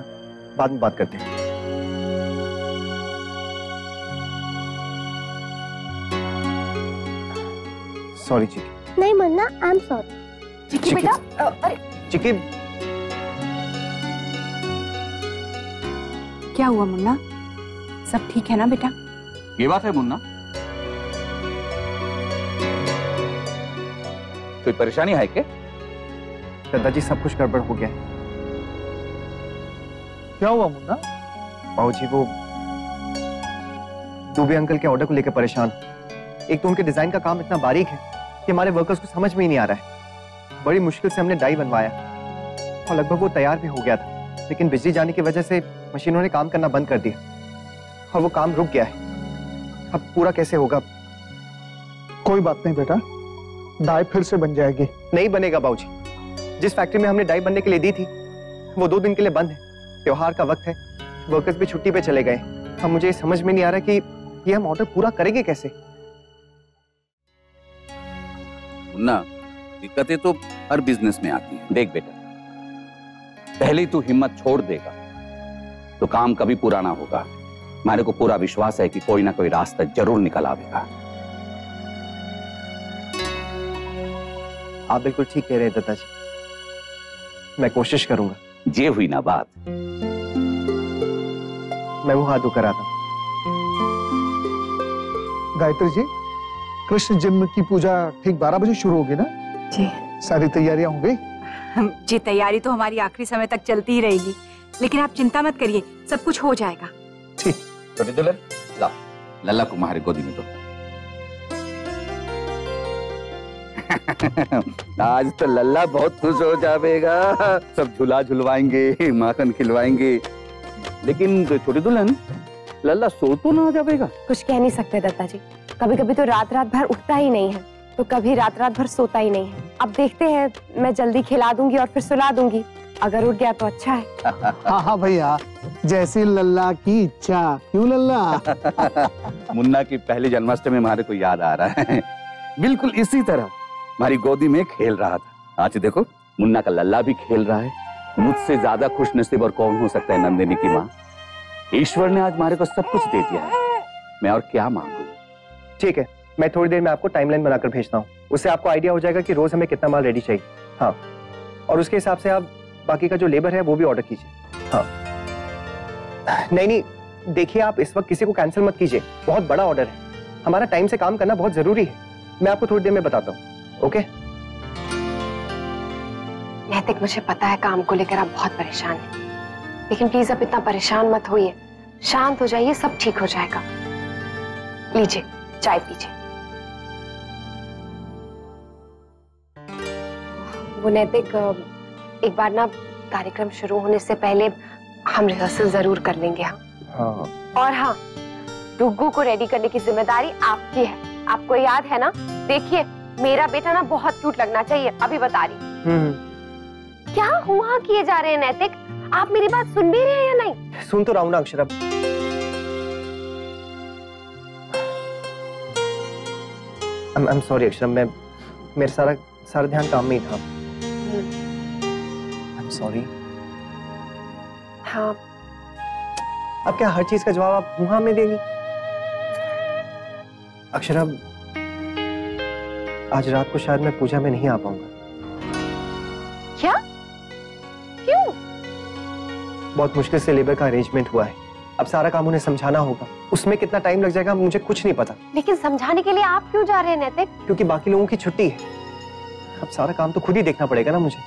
बाद में बात करते हैं। सॉरी चिकी। नहीं मुन्ना, आई एम सॉरी। चिकी बेटा, अरे चिकी, क्या हुआ मुन्ना? सब ठीक है ना बेटा? ये बात है मुन्ना, कोई परेशानी है क्या? दादाजी सब कुछ गड़बड़ हो गया है। क्या हुआ मुन्ना? बाबूजी वो दुबे अंकल के ऑर्डर को लेकर परेशान हूं। एक तो उनके डिजाइन का काम इतना बारीक है कि हमारे वर्कर्स को समझ में ही नहीं आ रहा है। बड़ी मुश्किल से हमने डाई बनवाया और लगभग वो तैयार भी हो गया था, लेकिन बिजली जाने की वजह से मशीनों ने काम करना बंद कर दिया और वो काम रुक गया है। अब पूरा कैसे होगा? कोई बात नहीं बेटा, डाई फिर से बन जाएगी। नहीं बनेगा बाबूजी। जिस फैक्ट्री में हमने डाई बनने के लिए दी थी वो 2 दिन के लिए बंद है। त्योहार का वक्त है, वर्कर्स भी छुट्टी पे चले गए। अब मुझे समझ में नहीं आ रहा कि ये हम ऑर्डर पूरा करेंगे कैसे। मुन्ना, दिक्कतें तो हर बिजनेस में आती हैं। देख बेटा, पहले ही तू हिम्मत छोड़ देगा तो काम कभी पूरा ना होगा। मेरे को पूरा विश्वास है कि कोई ना कोई रास्ता जरूर निकल आएगा। आप बिल्कुल ठीक कह रहे हैं दादाजी, मैं कोशिश करूंगा। ये हुई ना बात। मैं वो हाथ धोकर आता हूं। गायत्री जी, कृष्ण जन्म की पूजा ठीक 12 बजे शुरू होगी ना? जी। सारी तैयारियां हो गई? जी, तैयारी तो हमारी आखिरी समय तक चलती ही रहेगी, लेकिन आप चिंता मत करिए, सब कुछ हो जाएगा। ठीक। छोटी दुल्हन, ला लल्ला को हमारे गोदी में दो। आज तो लल्ला बहुत खुश हो जाएगा। सब झूला झुलवाएंगे, माखन खिलवाएंगे। लेकिन छोटी दुल्हन, लल्ला सो तो ना जाएगा? कुछ कह नहीं सकते दादाजी, कभी कभी तो रात रात भर उठता ही नहीं है, तो कभी रात रात भर सोता ही नहीं है। अब देखते हैं, मैं जल्दी खिला दूंगी और फिर सुला दूंगी। अगर उठ गया तो अच्छा है। हाँ हाँ भैया, जैसी लल्ला की इच्छा। क्यों लल्ला? मुन्ना की पहली जन्माष्टमी हमारे को याद आ रहा है। बिल्कुल इसी तरह हमारी गोदी में खेल रहा था। आज देखो, मुन्ना का लल्ला भी खेल रहा है। मुझसे ज्यादा खुश नसीब और कौन हो सकता है नंदिनी की माँ। ईश्वर ने आज हमारे को सब कुछ दे दिया है, मैं और क्या मांगू। ठीक है, मैं थोड़ी देर में आपको टाइमलाइन बनाकर भेजता हूँ। उससे आपको आइडिया हो जाएगा कि रोज हमें कितना माल रेडी चाहिए। हाँ, और उसके हिसाब से आप बाकी का जो लेबर है वो भी ऑर्डर कीजिए। हाँ, नहीं, देखिए आप इस वक्त किसी को कैंसिल मत कीजिए, बहुत बड़ा ऑर्डर है। हमारा टाइम से काम करना बहुत जरूरी है। मैं आपको थोड़ी देर में बताता हूँ। ओके? नैतिक, मुझे पता है काम को लेकर आप बहुत परेशान हैं, लेकिन प्लीज आप इतना परेशान मत होइए, शांत हो जाइए, सब ठीक हो जाएगा। लीजिए, चाय पीजिए। वो नैतिक, एक बार ना कार्यक्रम शुरू होने से पहले हम रिहर्सल जरूर कर लेंगे। हाँ। और हाँ, डुग्गू को रेडी करने की जिम्मेदारी आपकी है। आपको याद है ना? देखिए, मेरा बेटा ना बहुत क्यूट लगना चाहिए, अभी बता रही। क्या हुआ किए जा रहे हैं नैतिक? आप मेरी बात सुन भी रहे हैं या नहीं? सुन तो रहा हूं ना अक्षरा। I'm sorry अक्षरा, मेरा सारा ध्यान काम में ही था। I'm sorry। हाँ। अब क्या हर चीज का जवाब आप हाँ में देंगी? अक्षरा, आज रात को शायद मैं पूजा में नहीं आ पाऊंगा। क्या? क्यों? बहुत मुश्किल से लेबर का अरेंजमेंट हुआ है। अब सारा काम उन्हें समझाना होगा। उसमें कितना टाइम लग जाएगा मुझे कुछ नहीं पता। लेकिन समझाने के लिए आप क्यों जा रहे हैं नैतिक? क्योंकि बाकी लोगों की छुट्टी है। अब सारा काम तो खुद ही देखना पड़ेगा ना मुझे।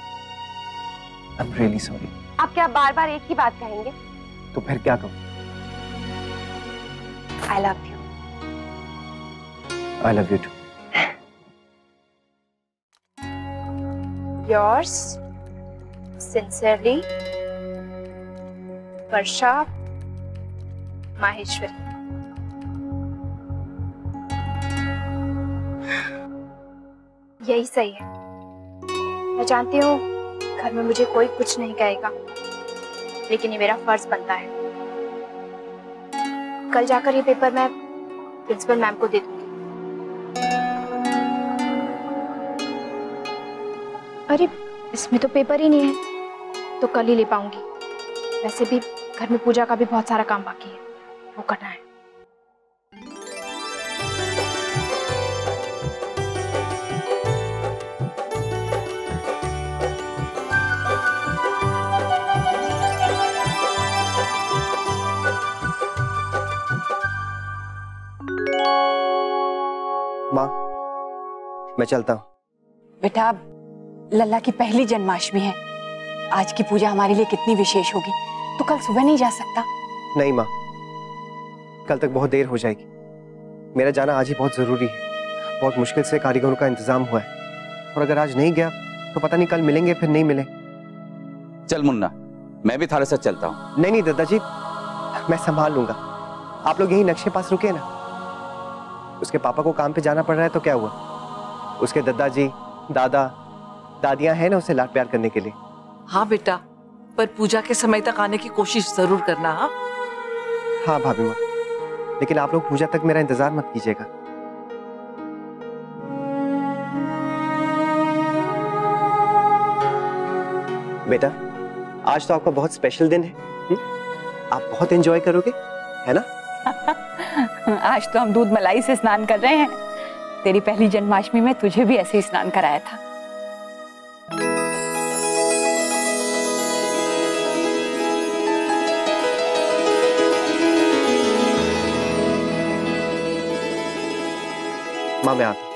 I'm really sorry। आप क्या बार बार एक ही बात कहेंगे? तो फिर क्या कहूँ? I love you। I love you too। Yours sincerely, वर्षा माहेश्वरी। यही सही है। मैं जानती हूँ घर में मुझे कोई कुछ नहीं कहेगा, लेकिन ये मेरा फर्ज बनता है। कल जाकर ये पेपर मैं प्रिंसिपल मैम को दे दूंगी। अरे इसमें तो पेपर ही नहीं है, तो कल ही ले पाऊंगी। वैसे भी घर में पूजा का भी बहुत सारा काम बाकी है, वो करना है। माँ, मैं चलता हूँ। बेटा, लल्ला की पहली जन्माष्टमी है। आज की पूजा हमारे लिए कितनी विशेष होगी। तो कल सुबह नहीं जा सकता? नहीं माँ, कल तक बहुत देर हो जाएगी। मेरा जाना आज ही बहुत जरूरी है। बहुत मुश्किल से कारीगरों का इंतजाम हुआ है, और अगर आज नहीं गया तो पता नहीं कल मिलेंगे फिर नहीं मिले। चल मुन्ना, मैं भी थारे साथ चलता हूँ। नहीं नहीं दादाजी, मैं संभाल लूंगा। आप लोग यही नक्शे पास रुके ना। उसके पापा को काम पे जाना पड़ रहा है तो क्या हुआ? उसके दादाजी, दादा, दादियां हैं ना उसे लाड प्यार करने के लिए। हाँ बेटा, पर पूजा के समय तक आने की कोशिश जरूर करना। हाँ हाँ भाभी माँ, लेकिन आप लोग पूजा तक मेरा इंतजार मत कीजिएगा। बेटा, आज तो आपका बहुत स्पेशल दिन है। आप बहुत एंजॉय करोगे, है ना? आज तो हम दूध मलाई से स्नान कर रहे हैं। तेरी पहली जन्माष्टमी में तुझे भी ऐसे ही स्नान कराया था। माँ, मैं आता।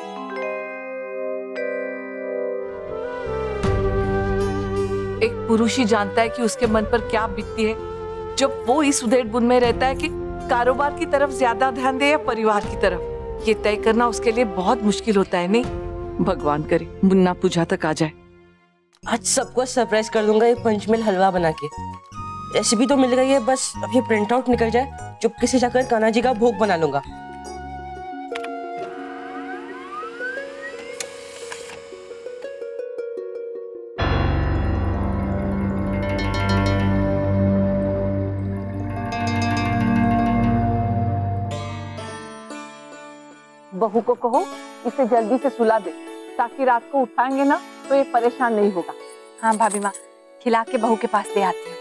एक पुरुष ही जानता है कि उसके मन पर क्या बीतती है जब वो इस उधेड़ बुन में रहता है कि कारोबार की तरफ ज्यादा ध्यान दे या परिवार की तरफ। ये तय करना उसके लिए बहुत मुश्किल होता है। नहीं, भगवान करे मुन्ना पूजा तक आ जाए। आज सबको सरप्राइज कर दूंगा ये पंचमेल हलवा बना के। रेसिपी तो मिल गई है, बस अब ये प्रिंट आउट निकल जाए, चुपके से जाकर कान्हा जी का भोग बना लूंगा। बहू को कहो इसे जल्दी से सुला दे, ताकि रात को उठाएंगे ना तो ये परेशान नहीं होगा। हाँ भाभी माँ, खिला के बहू के पास ले आती हूँ।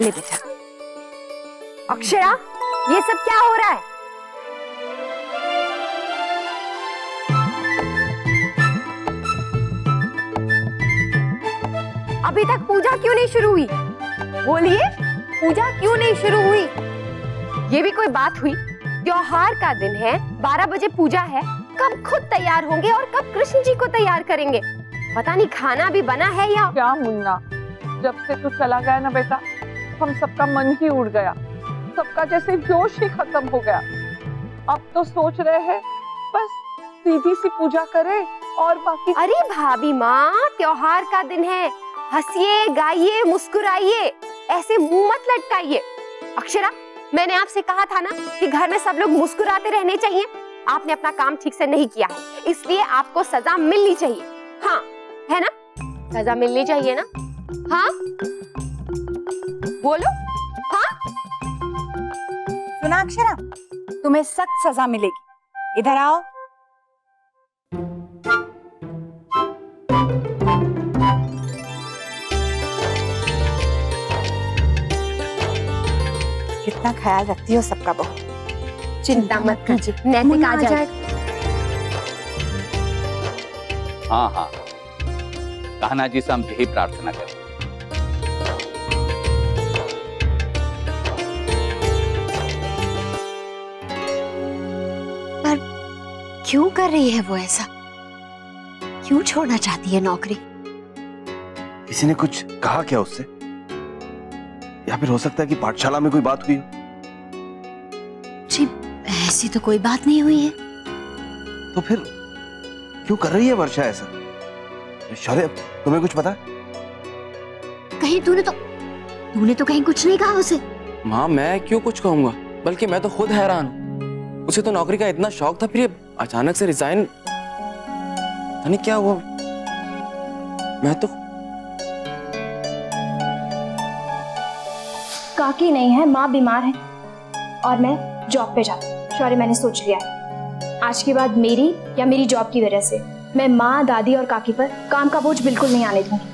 ले बेटा। अक्षरा, ये सब क्या हो रहा है? अभी तक पूजा क्यों नहीं शुरू हुई? बोलिए, पूजा क्यों नहीं शुरू हुई? ये भी कोई बात हुई? त्योहार का दिन है, 12 बजे पूजा है। कब खुद तैयार होंगे और कब कृष्ण जी को तैयार करेंगे? पता नहीं खाना भी बना है या क्या? मुन्ना, जब से तू चला गया ना बेटा, हम सबका मन ही उड़ गया। सबका जैसे जोश ही खत्म हो गया। अब तो सोच रहे हैं बस सीधी सी पूजा करें और बाकी। अरे भाभी माँ, त्योहार का दिन है, हंसिए गाइए मुस्कुराइए, ऐसे मुंह मत लटकाइए। अक्षरा, मैंने आपसे कहा था ना कि घर में सब लोग मुस्कुराते रहने चाहिए। आपने अपना काम ठीक से नहीं किया है, इसलिए आपको सजा मिलनी चाहिए। हाँ है ना, सजा मिलनी चाहिए ना? हाँ बोलो। हाँ सुना अक्षरा, तुम्हें सख्त सजा मिलेगी। इधर आओ। कितना ख्याल रखती हो सबका बहू। चिंता मत कीजिए, नैतिक आ जाएगा। हाँ हाँ, कान्हा जी से हम यही प्रार्थना करें। पर क्यों कर रही है वो ऐसा? क्यों छोड़ना चाहती है नौकरी? किसी ने कुछ कहा क्या उससे? या फिर हो सकता है कि पाठशाला में कोई बात हुई हो? जी ऐसी तो कोई बात नहीं हुई है। तो फिर क्यों कर रही है वर्षा ऐसा? शौर्य, तुम्हें कुछ पता है? कहीं तूने तो कहीं कुछ नहीं कहा उसे? माँ मैं क्यों कुछ कहूंगा, बल्कि मैं तो खुद हैरान हूँ। उसे तो नौकरी का इतना शौक था, फिर ये अचानक से रिजाइन, नहीं क्या हुआ? मैं तो काकी नहीं है, माँ बीमार है और मैं जॉब पे जाती हूँ। शौर्य, मैंने सोच लिया है आज के बाद मेरी या मेरी जॉब की वजह से मैं माँ, दादी और काकी पर काम का बोझ बिल्कुल नहीं आने दूंगी।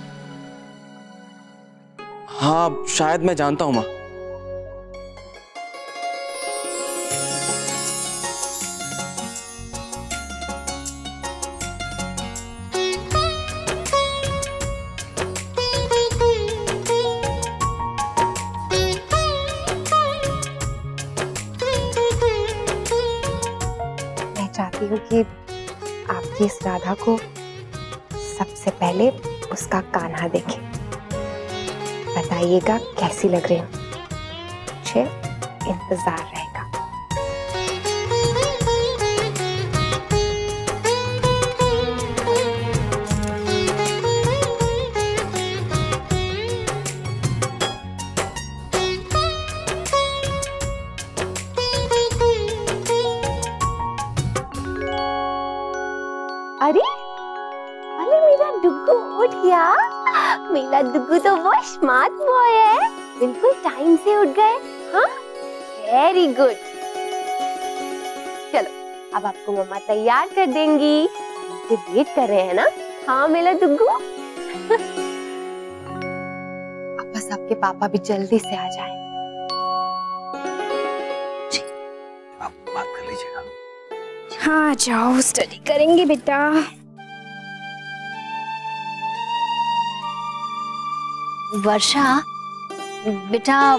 हाँ शायद मैं जानता हूँ माँ। चाहती हूँ कि आपकी इस राधा को सबसे पहले उसका कान्हा देखें। बताइएगा कैसी लग रही हूँ, मुझे इंतजार रहेगा। अरे अरे मेरा डुग्गू उठ गया। मेरा डुग्गू तो बहुत स्मार्ट बॉय है, बिल्कुल टाइम से उठ गए। हाँ वेरी गुड। चलो अब आपको मम्मा तैयार कर देंगी, मुझे वेट कर रहे हैं ना? हाँ मेरा डुग्गू। अब बस आपके पापा भी जल्दी से आ जाए। आप बात कर लीजिएगा। हाँ जाओ, स्टडी करेंगे बेटा। वर्षा बेटा,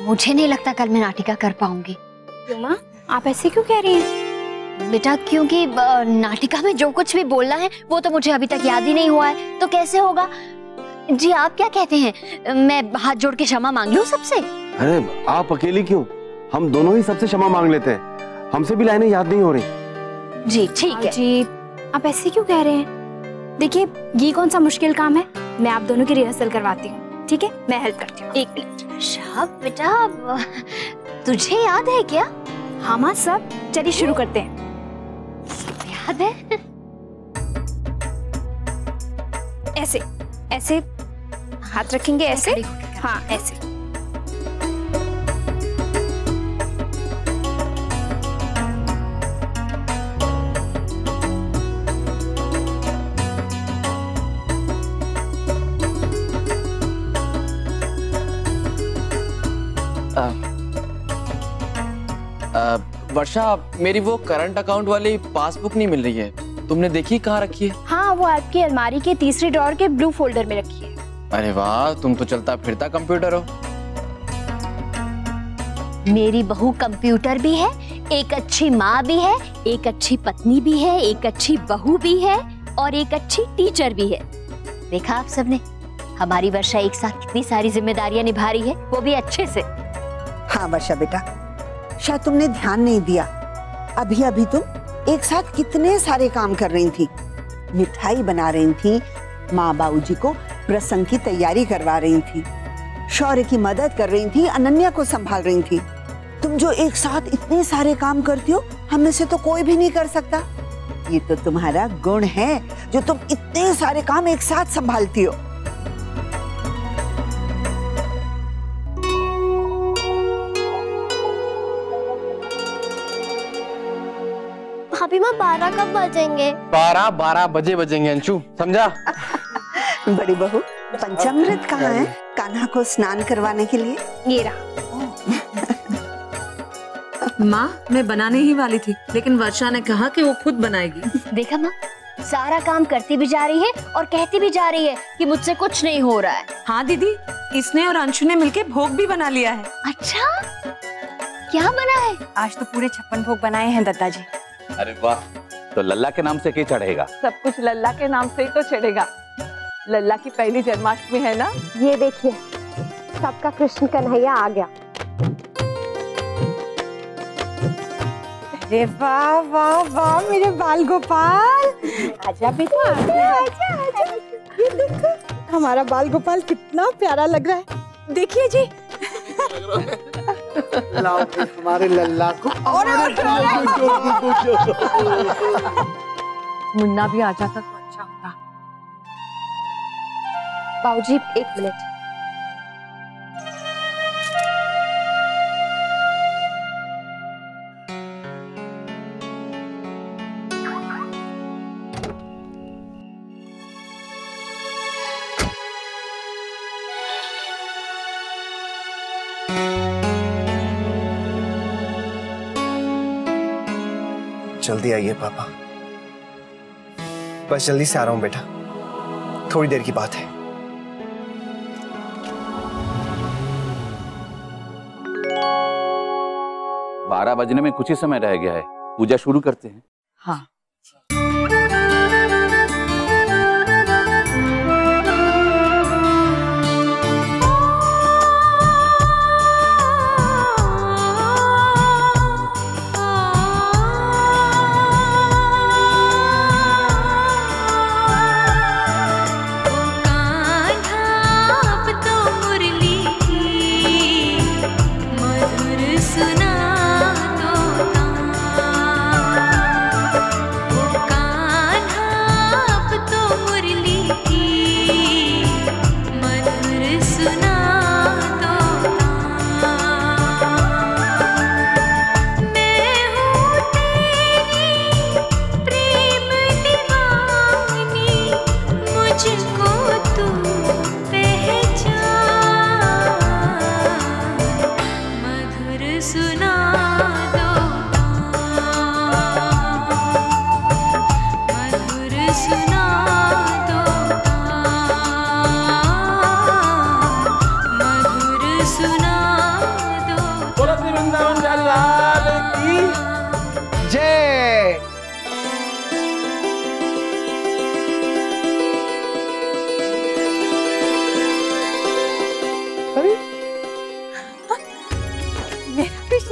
मुझे नहीं लगता कल मैं नाटिका कर पाऊंगी। क्यों माँ, आप ऐसे क्यों कह रही हैं? बेटा क्योंकि नाटिका में जो कुछ भी बोलना है वो तो मुझे अभी तक याद ही नहीं हुआ है, तो कैसे होगा? जी आप क्या कहते हैं, मैं हाथ जोड़ के क्षमा मांग लूं सबसे? अरे आप अकेली क्यों, हम दोनों ही सबसे क्षमा मांग लेते हैं। हमसे भी लाइनें याद नहीं हो रही। जी ठीक है। जी आप ऐसे क्यों कह रहे हैं? देखिए ये कौन सा मुश्किल काम है, मैं आप दोनों की रिहर्सल करवाती हूँ, ठीक है? मैं हेल्प करती हूँ। एक मिनट। शाह बेटा, तुझे याद है क्या? हाँ माँ सब। चलिए शुरू करते हैं। याद है? ऐसे ऐसे हाथ रखेंगे, ऐसे। हाँ ऐसे। वर्षा, मेरी वो करंट अकाउंट वाली पासबुक नहीं मिल रही है, तुमने देखी कहाँ रखी है? हाँ वो आपकी अलमारी के तीसरे ड्रॉर के ब्लू फोल्डर में रखी है। अरे वाह, तुम तो चलता फिरता कंप्यूटर हो। मेरी बहू कंप्यूटर भी है, एक अच्छी माँ भी है, एक अच्छी पत्नी भी है, एक अच्छी बहू भी है और एक अच्छी टीचर भी है। देखा आप सबने, हमारी वर्षा एक साथ कितनी सारी जिम्मेदारियां निभा रही है, वो भी अच्छे से। हाँ वर्षा बेटा, शायद तुमने ध्यान नहीं दिया, अभी अभी तुम एक साथ कितने सारे काम कर रही थी। मिठाई बना रही थी, माँ बाबूजी को प्रसंग की तैयारी करवा रही थी, शौर्य की मदद कर रही थी, अनन्या को संभाल रही थी। तुम जो एक साथ इतने सारे काम करती हो, हम में से तो कोई भी नहीं कर सकता। ये तो तुम्हारा गुण है जो तुम इतने सारे काम एक साथ संभालती हो। भाभी माँ 12 कब बजेंगे? 12 बजे बजेंगे अंशु, समझा? बड़ी बहू, पंचामृत कहाँ है कान्हा को स्नान करवाने के लिए? ये रहा। माँ, मैं बनाने ही वाली थी, लेकिन वर्षा ने कहा कि वो खुद बनाएगी। देखा माँ, सारा काम करती भी जा रही है और कहती भी जा रही है कि मुझसे कुछ नहीं हो रहा है। हाँ दीदी, इसने और अंशु ने मिलके भोग भी बना लिया है। अच्छा, क्या बना है? आज तो पूरे 56 भोग बनाए हैं दादाजी। अरे वाह, तो लल्ला के नाम से क्या चढ़ेगा? सब कुछ लल्ला के नाम से ही तो चढ़ेगा। लल्ला की पहली जन्माष्टमी है ना। ये देखिए, सबका कृष्ण कन्हैया आ गया। अरे वाह वाह वाह मेरे बाल गोपाल, आजा बेटा, आजा आजा आजा। ये देखो हमारा बाल गोपाल कितना प्यारा लग रहा है। देखिए जी। लाओ हमारे लल्ला को। मुन्ना भी आ जाता तो अच्छा होता। बाबूजी 1 मिनट। जल्दी आइए पापा, बस जल्दी से आ रहा हूँ बेटा, थोड़ी देर की बात है। बारह बजने में कुछ ही समय रह गया है, पूजा शुरू करते हैं। हाँ।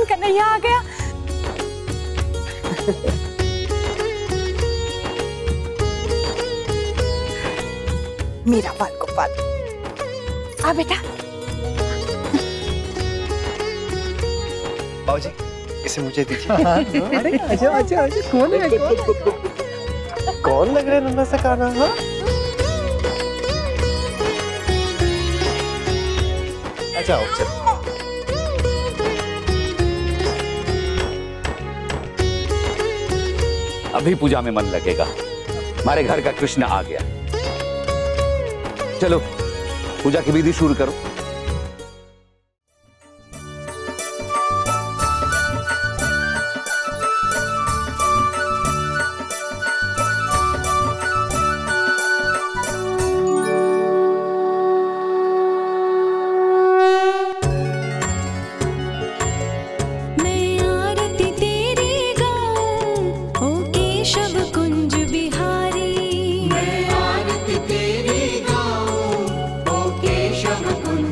कन्हैया आ गया। मेरा बाल गोपाल, आ बेटा। बाबूजी, इसे मुझे दीजिए। अरे आजा आजा आजा, कौन है? कौन लग रहा है नन्हा सा कान्हा? हाँ, अच्छा चलो। अभी पूजा में मन लगेगा, हमारे घर का कृष्ण आ गया। चलो पूजा की विधि शुरू करो। कुंज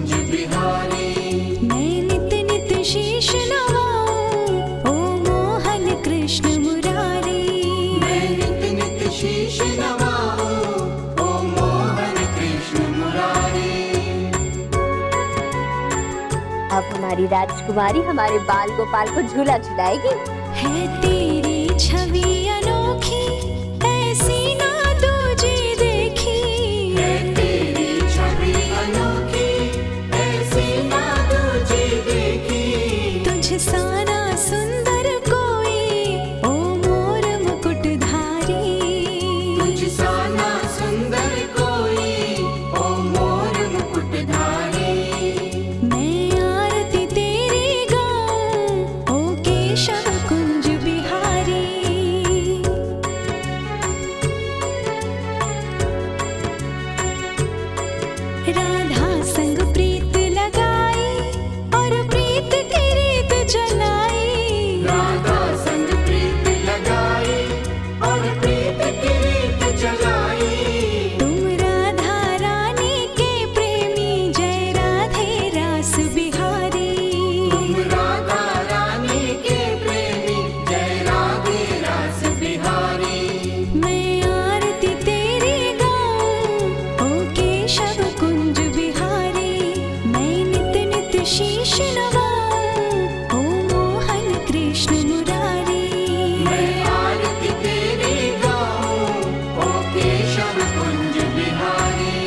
अब हमारी राजकुमारी हमारे बाल गोपाल को झूला झुलाएगी। है तेरी छवि अनोखी, ऐसी ना दूजी देखी। है तेरी छवि अनोखी, ऐसी ना दूजी देखी। तुझसा ना सुंदर कोई, ओ मोर मुकुटधारी। तुझसा ना सुंदर कोई, ओ मोर मुकुटधारी। मैं आरती तेरी गाऊं, ओ केशव कुंज बिहारी। राधा संग प्रीत लगाई, और प्रीत की रीत जलाई। राधा संग प्रीत लगाई, और प्रीत की रीत जलाई। तुम राधा रानी के प्रेमी, जय राधे रास बिहारी। तुम राधा रानी के प्रेमी, जय राधे रास बिहारी। मैं आरती तेरी गाऊं, ओ केशव कुंज बिहारी। मैं नित नित शीश नवाऊं, ओ मोहन कृष्ण मुरारी। मैं आरती तेरी गाऊं, ओ केशव कुंज बिहारी।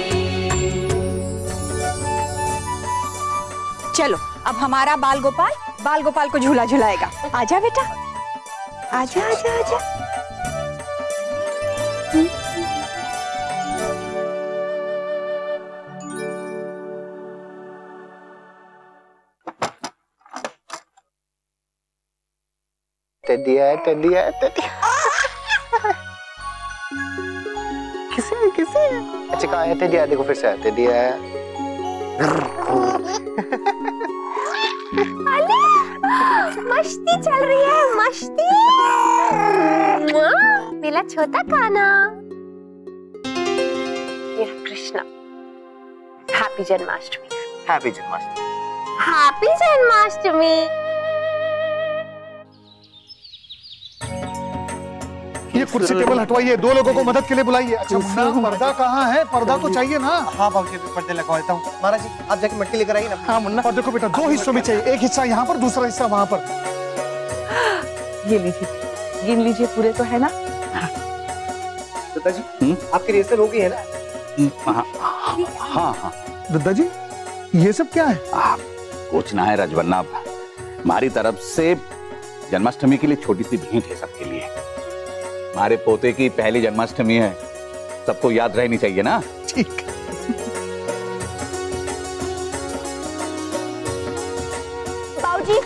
चलो अब हमारा बाल गोपाल को झूला झुलाएगा। आजा बेटा, आजा आजा आजा। टेडिया टेडिया टेडिया। किसे किसे? अच्छा कहाँ है टेडिया? देखो फिर से है टेडिया। अरे मस्ती चल रही है, मस्ती। मेरा छोटा काना, मेरा Krishna. Happy Janmashtami. Happy Janmashtami. Happy Janmashtami. ये कुर्सी टेबल हटवाइए, दो लोगों को मदद के लिए बुलाइए। अच्छा मुन्ना, पर्दा कहाँ है? पर्दा तो चाहिए ना। हाँ बाबूजी पर्दे लगवा देता हूँ। महाराज जी आप जाके मटकी लेकर आइए ना। हाँ मुन्ना। और देखो बेटा, दो हिस्सों में चाहिए, एक हिस्सा यहाँ पर, दूसरा हिस्सा वहाँ पर। ये लीजिए, गिन लीजिए, पूरे तो है ना? दादाजी आपकी रिहर्सल हो गई है ना? हाँ हाँ। दादाजी ये सब क्या है? कुछ ना है रजवन्ना, हमारी तरफ से जन्माष्टमी के लिए छोटी सी भेंट है सबके लिए। हमारे पोते की पहली जन्माष्टमी है, सबको याद रहनी चाहिए ना। ठीक। बाबूजी,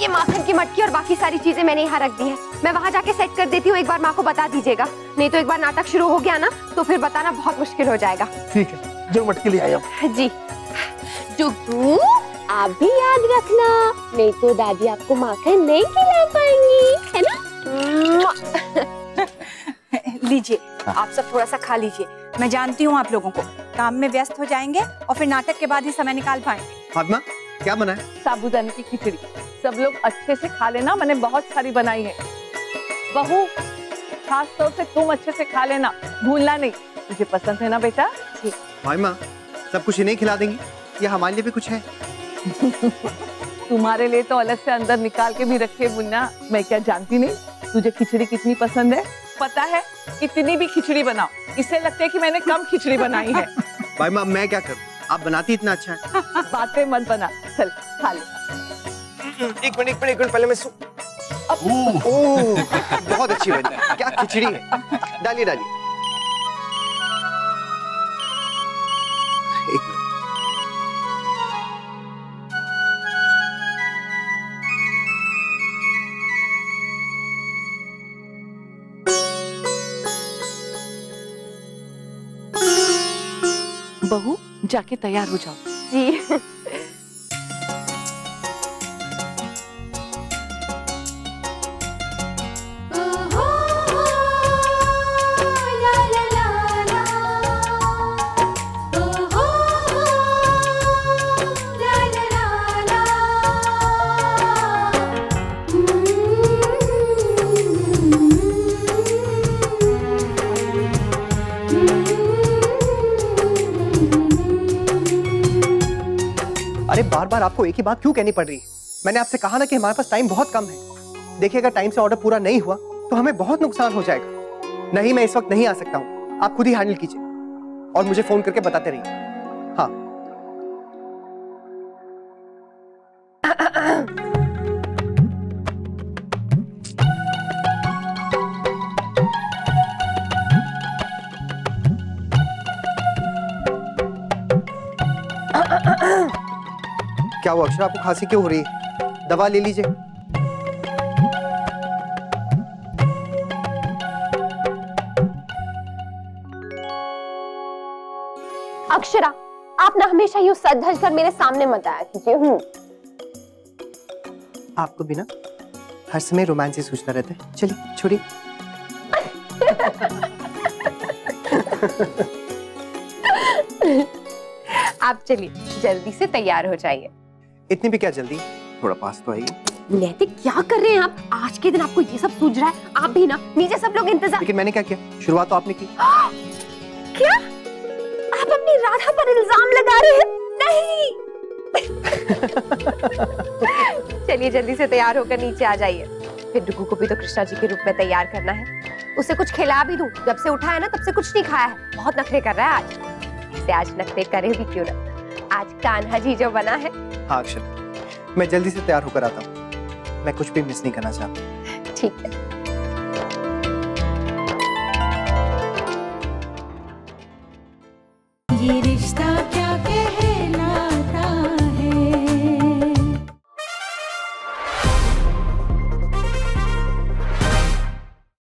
ये माखन की मटकी और बाकी सारी चीजें मैंने यहाँ रख दी है। मैं वहाँ जाके सेट कर देती हूँ, एक बार माँ को बता दीजिएगा। नहीं तो एक बार नाटक शुरू हो गया ना, तो फिर बताना बहुत मुश्किल हो जाएगा। ठीक है, जो मटकी ले आया जी। जुगू आप भी याद रखना, नहीं तो दादी आपको माखन नहीं खिला पाएंगी, है ना? लीजिए, आप सब थोड़ा सा खा लीजिए। मैं जानती हूँ आप लोगों को काम में व्यस्त हो जाएंगे और फिर नाटक के बाद ही समय निकाल पाएंगे। फातिमा क्या बना है? साबूदाने की खिचड़ी। सब लोग अच्छे से खा लेना, मैंने बहुत सारी बनाई है। बहू खास तौर से तुम अच्छे से खा लेना, भूलना नहीं। तुझे पसंद है ना बेटा? फातिमा सब कुछ नहीं खिला देंगी या हमारे लिए भी कुछ है? तुम्हारे लिए तो अलग से अंदर निकाल के भी रखे मुन्ना। मैं क्या जानती नहीं तुझे खिचड़ी कितनी पसंद है? पता है इतनी भी खिचड़ी बनाओ, इससे लगता है कि मैंने कम खिचड़ी बनाई है। भाई माँ मैं क्या करूँ, आप बनाती इतना अच्छा है। बातें मत बना, चल खा ले। एक मिनट पहले मैं ओह बहुत अच्छी बनी, क्या खिचड़ी है। डालिए डालिए। एक मिनट। बहू जाके तैयार हो जाओ। जी। अरे बार बार आपको एक ही बात क्यों कहनी पड़ रही है? मैंने आपसे कहा ना कि हमारे पास टाइम बहुत कम है। देखिए अगर टाइम से ऑर्डर पूरा नहीं हुआ तो हमें बहुत नुकसान हो जाएगा। नहीं, मैं इस वक्त नहीं आ सकता हूँ, आप खुद ही हैंडल कीजिए और मुझे फोन करके बताते रहिए। हाँ। क्या हुआ अक्षरा, आपको खांसी क्यों हो रही है? दवा ले लीजिए। अक्षरा, आप ना हमेशा यूं सज धज कर मेरे सामने मत आया कीजिए। आपको भी ना हर समय रोमांस ही सोचता रहता है। चलिए छोड़िए। आप चलिए, जल्दी से तैयार हो जाइए। इतनी भी क्या जल्दी, थोड़ा पास तो आइए। नैतिक, क्या कर रहे हैं आप? आज के दिन आपको ये सब सूझ रहा है? आप भी ना, नीचे सब लोग इंतजार। लेकिन मैंने क्या किया? शुरुआत तो आपने की। क्या आप अपनी राधा पर इल्जाम लगा रहे हैं? नहीं। चलिए जल्दी से तैयार होकर नीचे आ जाइए। फिर डुगू को भी तो कृष्णा जी के रूप में तैयार करना है। उसे कुछ खिला भी दूं। जब से उठा है ना तब से कुछ नहीं खाया है। बहुत नखरे कर रहा है आज। ऐसे आज नखरे करे भी क्यों ना, आज कान्हा जी जो बना है। हाँ अक्षर, मैं जल्दी से तैयार होकर आता हूँ। मैं कुछ भी मिस नहीं करना चाहता। ठीक है।